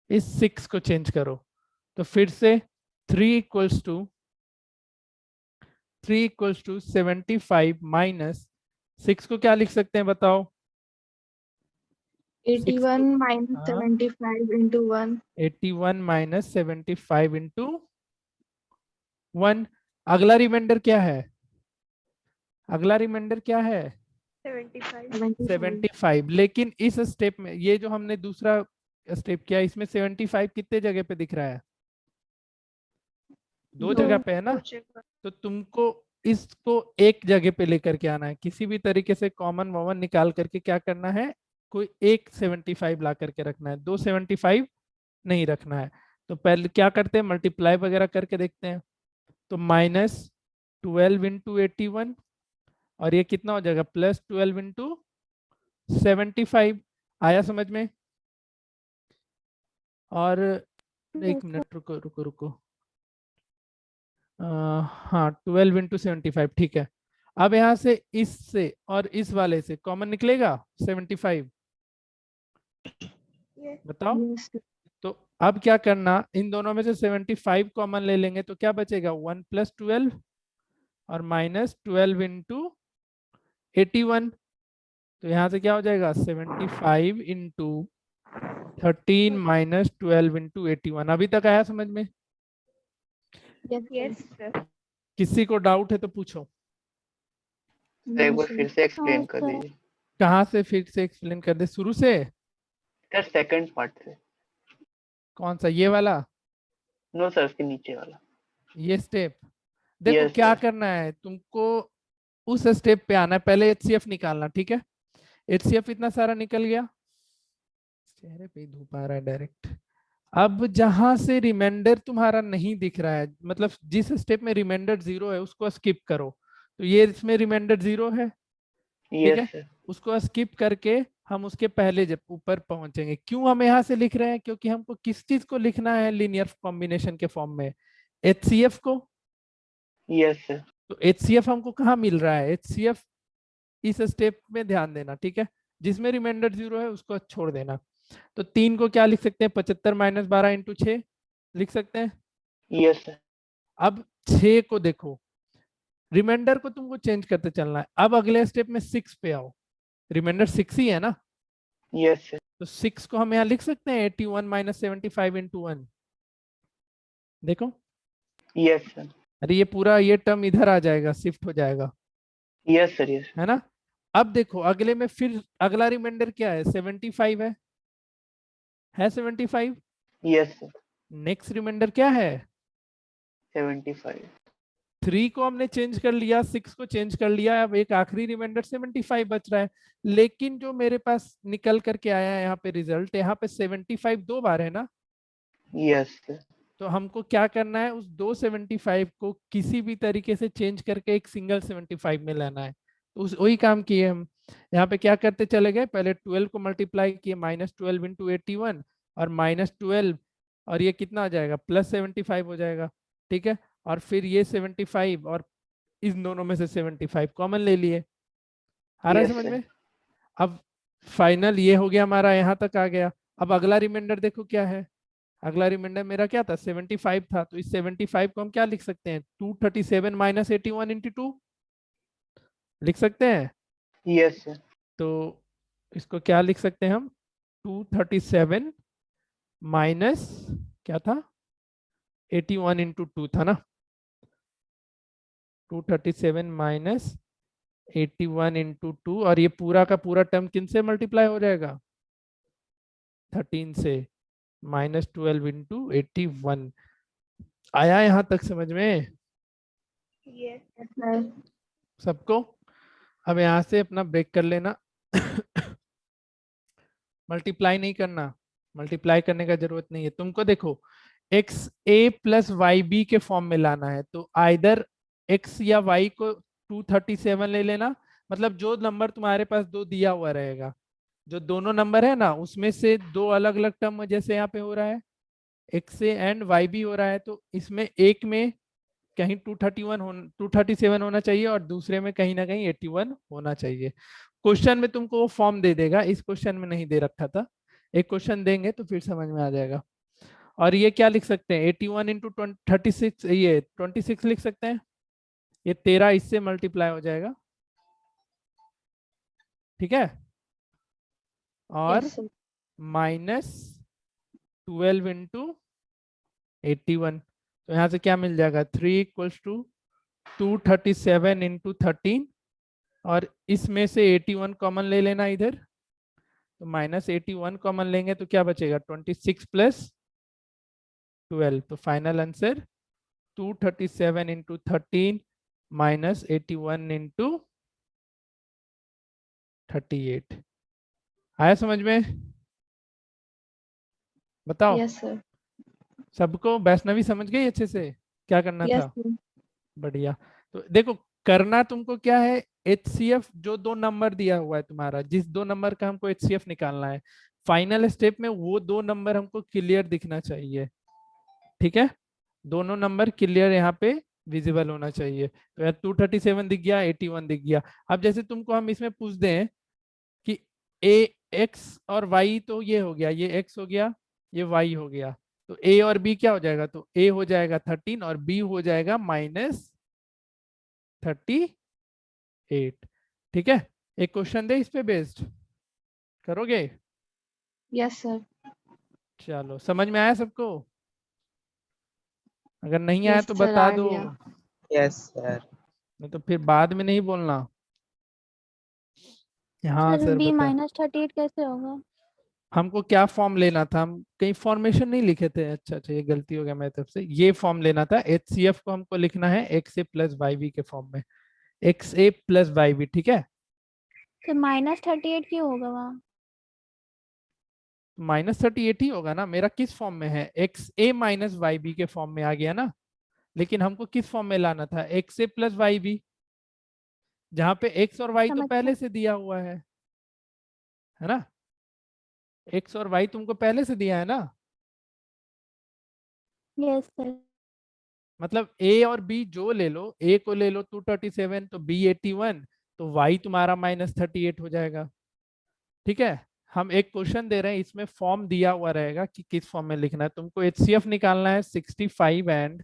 इस 6 को चेंज करो। तो फिर से 3 इक्वल्स टू 75 माइनस 6 को क्या लिख सकते हैं? बताओ। 81 minus हाँ। 75 into 1. 81 minus 75 into 1। अगला रिमाइंडर क्या है? अगला रिमाइंडर क्या है? 75। 75। लेकिन इस स्टेप में, ये जो हमने दूसरा स्टेप किया, इसमें 75 कितने जगह पे दिख रहा है? 2 जगह पे है ना। तो तुमको इसको एक जगह पे लेकर के आना है। किसी भी तरीके से कॉमन वॉमन निकाल करके क्या करना है? कोई एक 75 ला करके रखना है, 2 75 नहीं रखना है। तो पहले क्या करते हैं? मल्टीप्लाई वगैरह करके देखते हैं। तो माइनस 12 इंटू 81, और ये कितना हो जाएगा? Plus 12 into 75। आया समझ में? और एक मिनट, रुको रुको रुको। हाँ, 12 इंटू 75, ठीक है। अब यहाँ से इससे और इस वाले से कॉमन निकलेगा 75। बताओ। Yes. तो अब क्या करना? इन दोनों में से 75 कॉमन ले लेंगे तो क्या बचेगा? 1 प्लस 12 और माइनस 12 इंटू 81। तो यहाँ से क्या हो जाएगा? 75 इंटू 13 माइनस 12 इंटू 81। अभी तक आया समझ में? Yes. Yes sir. किसी को डाउट है तो पूछो। एक No, बार sir. फिर से एक्सप्लेन हाँ, कर sir. दीजिए कहाँ से फिर से एक्सप्लेन कर दे? शुरू से? सर, सेकंड पार्ट से। कौन सा? ये वाला? नो सर, उसके नीचे वाला। ये स्टेप देखो। Yes, क्या sir. करना है तुमको? उस स्टेप पे आना है, पहले HCF निकालना। ठीक है, HCF इतना सारा निकल गया। चेहरे पे ही धूप आ रहा है डायरेक्ट। अब जहां से रिमाइंडर तुम्हारा नहीं दिख रहा है, मतलब जिस स्टेप में रिमाइंडर 0 है उसको स्किप करो। तो ये इसमें रिमाइंडर 0 है, ठीक है, यस सर। उसको स्किप करके हम उसके पहले जब ऊपर पहुंचेंगे। क्यों हम यहाँ से लिख रहे हैं? क्योंकि हमको किस चीज को लिखना है लीनियर कॉम्बिनेशन के फॉर्म में, HCF को। Yes sir. तो HCF हमको कहाँ मिल रहा है? HCF इस स्टेप में ध्यान देना, ठीक है, जिसमें रिमाइंडर 0 है उसको छोड़ देना। तो 3 को क्या लिख सकते हैं? 75 - 12 × 6 लिख सकते हैं। Yes sir. अब 6 को देखो, रिमाइंडर को तुमको चेंज करते चलना है। अब अगले स्टेप में 6 पे आओ, रिमाइंडर 6 ही है ना, यस सर। तो 6 को हम यहाँ लिख सकते हैं 81 - 75 × 1। देखो, यस सर। अरे ये पूरा ये टर्म इधर आ जाएगा, शिफ्ट हो जाएगा, यस सर। यस है ना। अब देखो अगले में फिर अगला रिमाइंडर क्या है? 75 है 75। Yes sir. नेक्स्ट रिमाइंडर क्या है? 75। 3 को हमने चेंज कर लिया, 6 को चेंज कर लिया, अब एक आखिरी रिमाइंडर 75 बच रहा है। लेकिन जो मेरे पास निकल करके आया है यहाँ पे रिजल्ट, यहाँ पे 75 दो बार है ना, यस सर। तो हमको क्या करना है? उस दो 75 को किसी भी तरीके से चेंज करके एक सिंगल 75 में लाना है। तो उस वही काम किए हम। यहाँ पे क्या करते चले गए, पहले 12 को मल्टीप्लाई किए, -12 × 81 और -12, और ये कितना हो जाएगा? +75 हो जाएगा, ठीक है। और फिर ये 75 और इस दोनों में से 75 कॉमन ले लिए। आ रहा है Yes, समझ sir. में? अब फाइनल ये हो गया हमारा, यहाँ तक आ गया। अब अगला रिमाइंडर देखो क्या है। अगला रिमाइंडर मेरा क्या था? 75 था। तो इस 75 को हम क्या लिख सकते हैं? 237 - 81 × 2 लिख सकते हैं। Yes, sir. तो इसको क्या लिख सकते हैं हम? 237 माइनस क्या था? 81 × 2 था ना। 237 - 81 × 2, और ये पूरा का पूरा टर्म किन से मल्टीप्लाई हो जाएगा? 13 से, -12 × 81। आया यहाँ तक समझ में यस सबको? अब यहाँ से अपना ब्रेक कर लेना। मल्टीप्लाई नहीं करना, मल्टीप्लाई करने का जरूरत नहीं है तुमको। देखो XA + YB के फॉर्म में लाना है, तो आइदर X या Y को 237 ले लेना, मतलब जो नंबर तुम्हारे पास दो दिया हुआ रहेगा, जो दोनों नंबर है ना, उसमें से दो अलग अलग टर्म, जैसे यहाँ पे हो रहा है XA एंड YB हो रहा है, तो इसमें एक में कहीं 237 होना चाहिए और दूसरे में कहीं ना कहीं 81 होना चाहिए। क्वेश्चन में तुमको वो फॉर्म दे देगा, इस क्वेश्चन में नहीं दे रखा था। एक क्वेश्चन देंगे तो फिर समझ में आ जाएगा। और ये क्या लिख सकते हैं? 81 × 36, ये 26 लिख सकते हैं। ये 13 इससे मल्टीप्लाई हो जाएगा, ठीक है। और Yes, sir. -12 × 81, तो यहाँ से क्या मिल जाएगा? 3 = 237 × 13, और इसमें से 81 कॉमन ले लेना इधर, तो -81 कॉमन लेंगे तो क्या बचेगा? 26 + 12। तो फाइनल आंसर 237 × 13 -81 × 38। आया समझ में? बताओ Yes, sir. सबको? वैष्णवी समझ गई अच्छे से क्या करना Yes, था? sir. बढ़िया। तो देखो करना तुमको क्या है, HCF जो दो नंबर दिया हुआ है तुम्हारा, जिस दो नंबर का हमको HCF निकालना है, फाइनल स्टेप में वो दो नंबर हमको क्लियर दिखना चाहिए, ठीक है। दोनों नंबर क्लियर यहाँ पे विजिबल होना चाहिए। तो यार 237 दिख गया, 81 दिख गया। अब जैसे तुमको हम इसमें पूछ दें कि X और Y, तो ये हो गया, ये X हो गया, ये Y हो गया, तो A और B क्या हो जाएगा? तो A हो जाएगा 13 और B हो जाएगा -38, ठीक है। एक क्वेश्चन दे इस पे बेस्ड, करोगे? Yes, sir. चलो समझ में आया सबको? अगर नहीं आया Yes, तो sir. बता आ दो, गया. Yes, sir. नहीं तो फिर बाद में नहीं बोलना। हाँ सर सर B बता। -38 कैसे होगा? हमको क्या फॉर्म लेना था? हम कहीं फॉर्मेशन नहीं लिखे थे। अच्छा अच्छा, ये गलती हो गया मेरी तरफ से। ये फॉर्म लेना था, HCF को हमको लिखना है XA + YB के फॉर्म में, XA + YB, ठीक है। तो -38 क्यों होगा वहाँ? -38 ही होगा ना। मेरा किस फॉर्म में है, एक्स ए माइनस वाई बी के फॉर्म में आ गया ना, लेकिन हमको किस फॉर्म में लाना था, एक्स ए प्लस वाई बी, जहाँ पे एक्स और वाई तो समझ पहले से दिया हुआ है ना। एक्स और वाई तुमको पहले से दिया है ना, यस सर। मतलब ए और बी जो ले लो, ए को ले लो 237 तो बी 81, तो वाई तुम्हारा -38 हो जाएगा। ठीक है, हम एक क्वेश्चन दे रहे हैं, इसमें फॉर्म दिया हुआ रहेगा कि किस फॉर्म में लिखना है। तुमको एचसीएफ निकालना है 65 एंड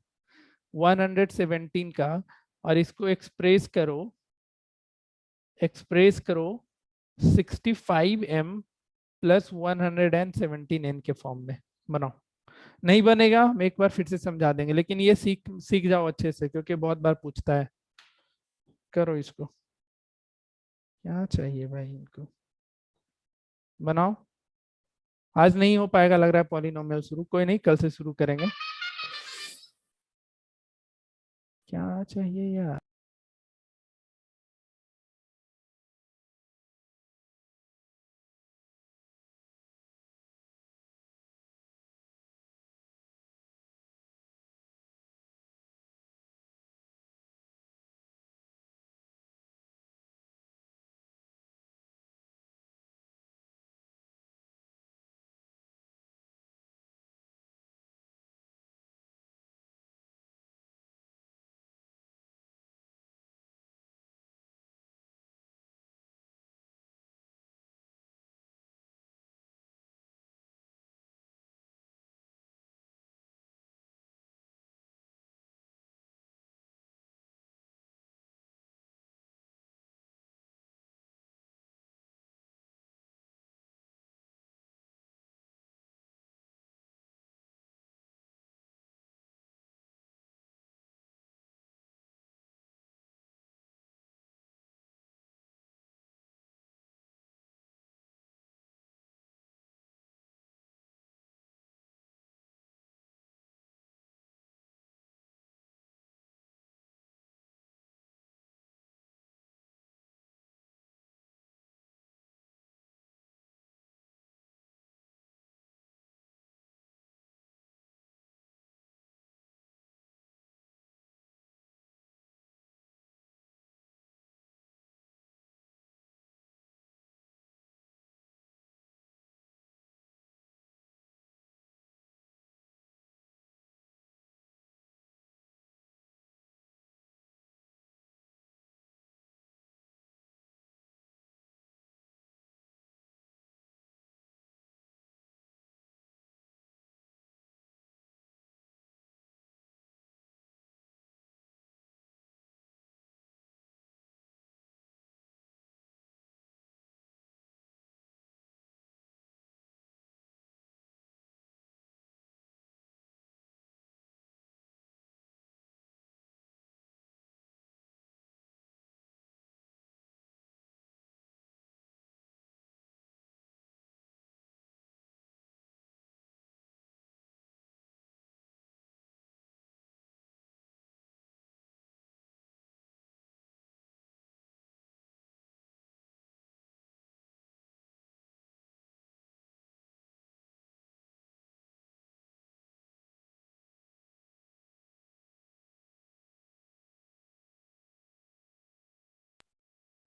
117 का, और इसको एक्सप्रेस करो 65m प्लस 117n के फॉर्म में बनाओ। नहीं बनेगा हम एक बार फिर से समझा देंगे, लेकिन ये सीख जाओ अच्छे से, क्योंकि बहुत बार पूछता है। करो इसको, क्या चाहिए भाई इनको, बनाओ। आज नहीं हो पाएगा लग रहा है पॉलिनोमियल शुरू, कोई नहीं, कल से शुरू करेंगे। क्या चाहिए यार,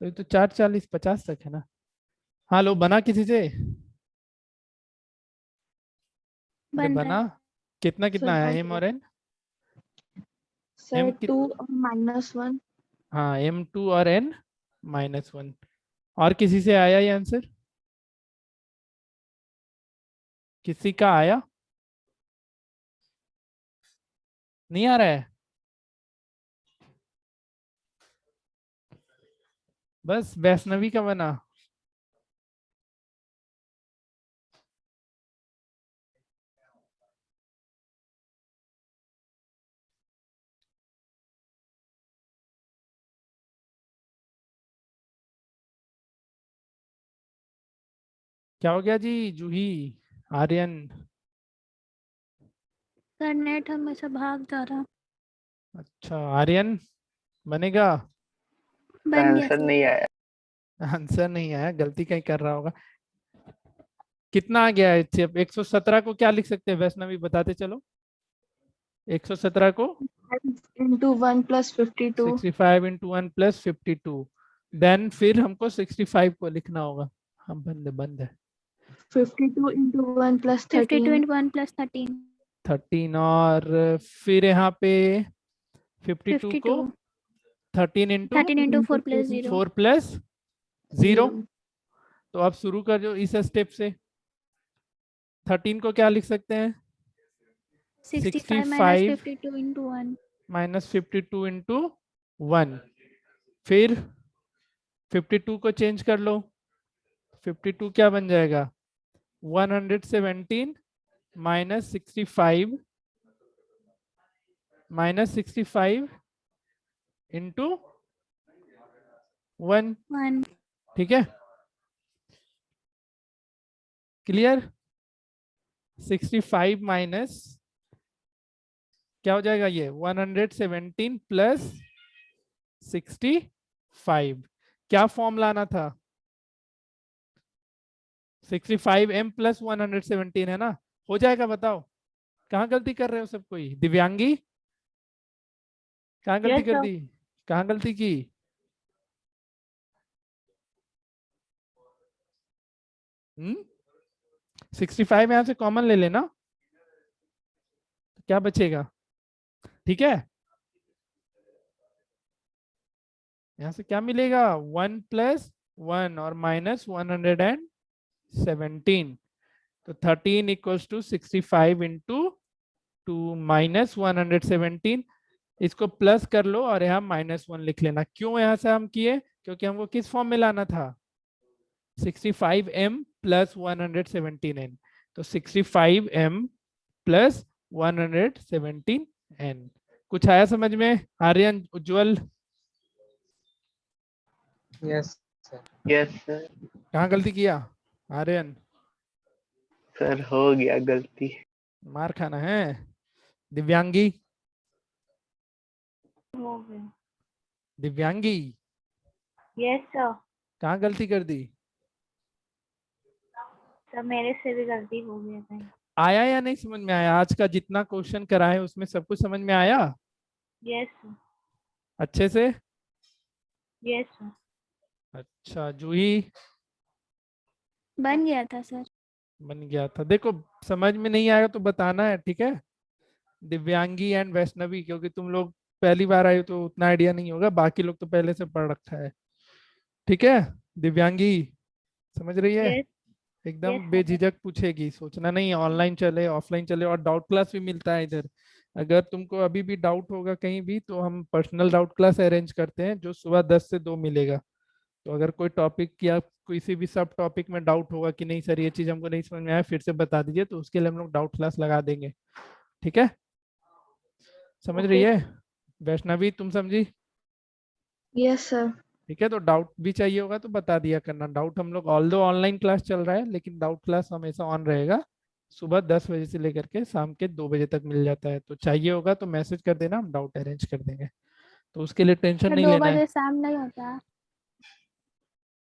तो ये तो 4:40-50 तक है ना। हाँ लो, बना किसी से, अरे बन रहा बना। है कितना सर कितना आया बन एम गया। और एन, सर एम 2 और -1। हाँ M2 और N -1। और किसी से आया ये आंसर, किसी का आया, नहीं आ रहा है, बस वैष्णवी का बना। क्या हो गया जी, जूही, आर्यन? सर नेट हमेशा भाग जा रहा। अच्छा आर्यन बनेगा। बन गया आंसर सर। नहीं आया। आंसर नहीं आया, गलती कहीं कर रहा होगा। कितना आ गया HCF? 117 को क्या लिख सकते हैं वैष्णवी, बताते चलो। 117 को into 1 plus 52. 65 into 1 plus 52, then फिर हमको 65 को लिखना होगा। हम बंद है 52 into 1 plus 52 13. into 1 plus 13. 13, और फिर यहाँ पे 52 को 52. 13 into 13 into 4 plus 0. 4 plus 0। तो अब शुरू कर जो इस स्टेप से। 13 को क्या लिख सकते हैं? 65 minus 52 into 1. Minus 52 into 1। फिर 52 को चेंज कर लो। 52 क्या बन जाएगा? 117 माइनस 65 इंटू 1। 1. ठीक है, क्लियर? 65 माइनस क्या हो जाएगा? ये 117 प्लस 65। क्या फॉर्म लाना था? 65m प्लस 117 है ना, हो जाएगा? बताओ कहाँ गलती कर रहे हो सब कोई? दिव्यांगी कहाँ गलती Yes, कर sir. दी? कहाँ गलती की? हम्म, 65 यहां से कॉमन ले लेना, क्या बचेगा? ठीक है, यहां से क्या मिलेगा? 1 प्लस 1 और माइनस 117। तो 13 इक्वल्स टू 65 इंटू 2 माइनस 117। इसको प्लस कर लो और यहाँ -1 लिख लेना। क्यों यहाँ से हम किए? क्योंकि हमको किस फॉर्म में लाना था? 65m plus 117n। तो 65m प्लस 117n। कुछ आया समझ में? आर्यन, उज्जवल, Yes, sir. Yes sir. कहाँ गलती किया? आर्यन, सर हो गया गलती। मार खाना है। दिव्यांगी, हो गया। दिव्यांगी यस सर। कहाँ गलती कर दी? सर मेरे से भी गलती हो गई कहीं। आया या नहीं समझ में आया? आज का जितना क्वेश्चन कराए उसमें सब कुछ समझ में आया यस सर। अच्छे से? Yes sir. अच्छा, जूही बन गया था सर। बन गया था। देखो समझ में नहीं आया तो बताना है, ठीक है? दिव्यांगी एंड वैष्णवी, क्योंकि तुम लोग पहली बार आए हो तो उतना आइडिया नहीं होगा, बाकी लोग तो पहले से पढ़ रखा है। ठीक है, दिव्यांगी समझ रही है? यस। एकदम Yes, sir. बेझिझक पूछेगी, सोचना नहीं ऑनलाइन चले ऑफलाइन चले। और डाउट क्लास भी मिलता है इधर। अगर तुमको अभी भी डाउट होगा कहीं भी तो हम पर्सनल डाउट क्लास अरेंज करते हैं, जो सुबह 10 से 2 मिलेगा। तो अगर कोई टॉपिक या किसी भी सब टॉपिक में डाउट होगा कि नहीं सर ये चीज हमको नहीं समझ में आया, फिर से बता दीजिए, तो उसके लिए हम लोग डाउट क्लास लगा देंगे। ठीक है, समझ रही है? वैष्णवी तुम समझी? Yes, sir. ठीक है, तो डाउट भी चाहिए होगा तो बता दिया करना। डाउट हम लोग ऑल्दो ऑनलाइन क्लास चल रहा है, लेकिन डाउट क्लास हमेशा ऑन रहेगा। सुबह 10 बजे से लेकर के शाम के 2 बजे तक मिल जाता है। तो चाहिए होगा तो मैसेज कर देना, हम डाउट अरेंज कर देंगे। तो उसके लिए टेंशन सर नहीं 2 लेना है। बजे शाम नहीं होता।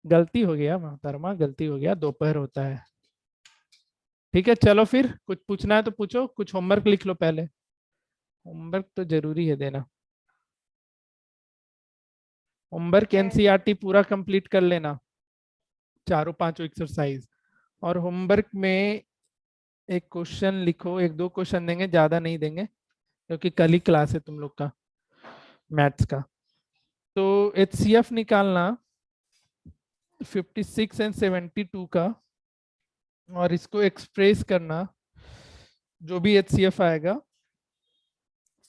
गलती हो गया मोहतरमा, गलती हो गया, दोपहर होता है। ठीक है, चलो फिर कुछ पूछना है तो पूछो। कुछ होमवर्क लिख लो पहले, होमवर्क तो जरूरी है देना। होमवर्क एनसीईआरटी पूरा कंप्लीट कर लेना, चारों पांचों एक्सरसाइज। और होमवर्क में एक क्वेश्चन लिखो, 1-2 क्वेश्चन देंगे, ज्यादा नहीं देंगे क्योंकि कल ही क्लास है तुम लोग का मैथ्स का। तो HCF निकालना 56 एंड 72 का, और इसको एक्सप्रेस करना, जो भी HCF आएगा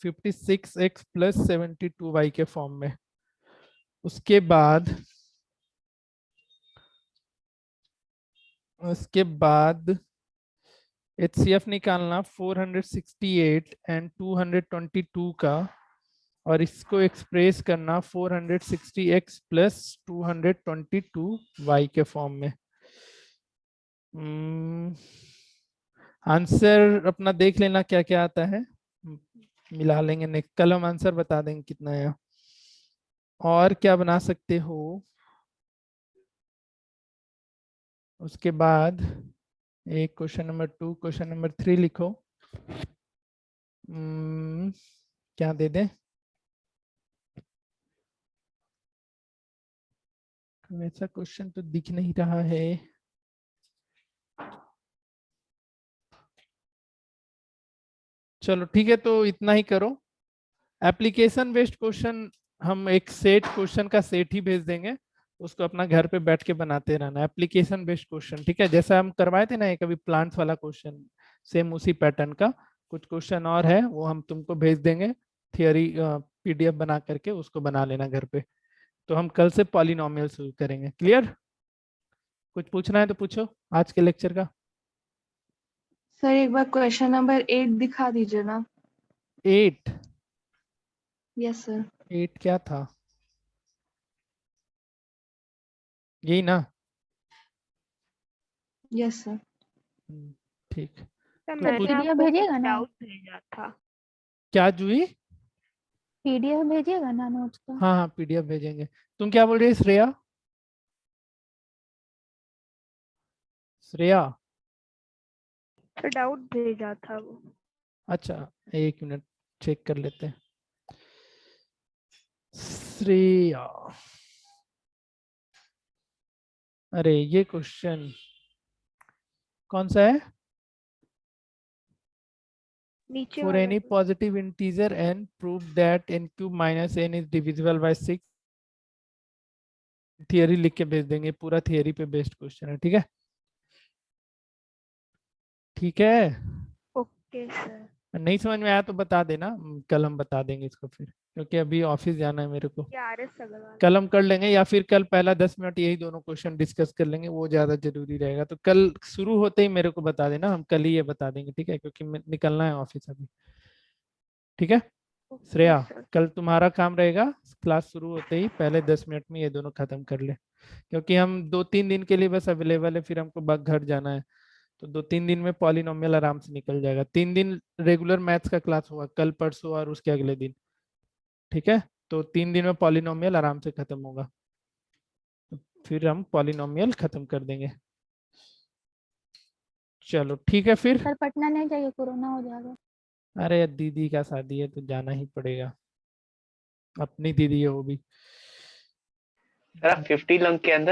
56x प्लस 72y के फॉर्म में। उसके बाद HCF निकालना 468 एंड 222 का, और इसको एक्सप्रेस करना 460x प्लस 222y के फॉर्म में। आंसर अपना देख लेना क्या क्या आता है, मिला लेंगे नेक्स्ट कल हम आंसर बता देंगे कितना है। और क्या बना सकते हो? उसके बाद एक क्वेश्चन नंबर 2, क्वेश्चन नंबर 3 लिखो। क्या दे दें? वैसा क्वेश्चन तो दिख नहीं रहा है। चलो ठीक है, तो इतना ही करो। एप्लीकेशन बेस्ड क्वेश्चन हम एक सेट क्वेश्चन का सेट ही भेज देंगे, उसको अपना घर पे बैठ के बनाते रहना। एप्लीकेशन बेस्ड क्वेश्चन, ठीक है, जैसा हम करवाए थे ना एक अभी प्लांट्स वाला क्वेश्चन, सेम उसी पैटर्न का कुछ क्वेश्चन और है, वो हम तुमको भेज देंगे थियरी पीडीएफ बना करके, उसको बना लेना घर पे। तो हम कल से पॉलिनोमियल शुरू करेंगे। क्लियर? कुछ पूछना है तो पूछो आज के लेक्चर का। सर एक बार क्वेश्चन नंबर 8 दिखा दीजिए ना। 8? Yes sir. 8 क्या था? यही ना? Yes sir. ठीक। सर तो मैंने कुछ PDF आपको भेजिएगा ना? डाउट भेजा था। क्या जूही? PDF भेजिएगा ना नोट्स का? हाँ हाँ पीडीएफ भेजेंगे। तुम क्या बोल रही है श्रेया? श्रेया? सर डाउट भेजा था वो। अच्छा, एक मिनट चेक कर लेते हैं। श्रेया, अरे ये क्वेश्चन कौन सा है? नीचे For वाला any तो। positive integer n, prove that n cube minus n is divisible by 6। Theory लिख के भेज देंगे, पूरा थियरी पे बेस्ड क्वेश्चन है, ठीक है? ठीक है, ओके सर। नहीं समझ में आया तो बता देना, कल हम बता देंगे इसको फिर, क्योंकि अभी ऑफिस जाना है मेरे को। ये RS अग्रवाल। कल हम कर लेंगे, या फिर कल पहला 10 मिनट यही दोनों क्वेश्चन डिस्कस कर लेंगे, वो ज्यादा जरूरी रहेगा। तो कल शुरू होते ही मेरे को बता देना, हम कल ही ये बता देंगे, ठीक है? क्योंकि निकलना है ऑफिस अभी, ठीक है? Okay Shreya, sir. कल तुम्हारा काम रहेगा क्लास शुरू होते ही पहले 10 मिनट में ये दोनों खत्म कर ले, क्योंकि हम 2-3 दिन के लिए बस अवेलेबल है, फिर हमको घर जाना है। तो 2-3 दिन में पॉलिनोमियल आराम से निकल जाएगा। 3 दिन रेगुलर मैथ्स का क्लास होगा, कल परसों और उसके अगले दिन, ठीक है? तो 3 दिन में पॉलिनोमियल आराम से खत्म होगा, फिर हम पॉलिनोमियल खत्म कर देंगे। चलो ठीक है फिर। सर पटना नहीं जाइए, कोरोना हो जाएगा। अरे दीदी का शादी है तो जाना ही पड़ेगा, अपनी दीदी है वो भी। सर 50 अंक के अंदर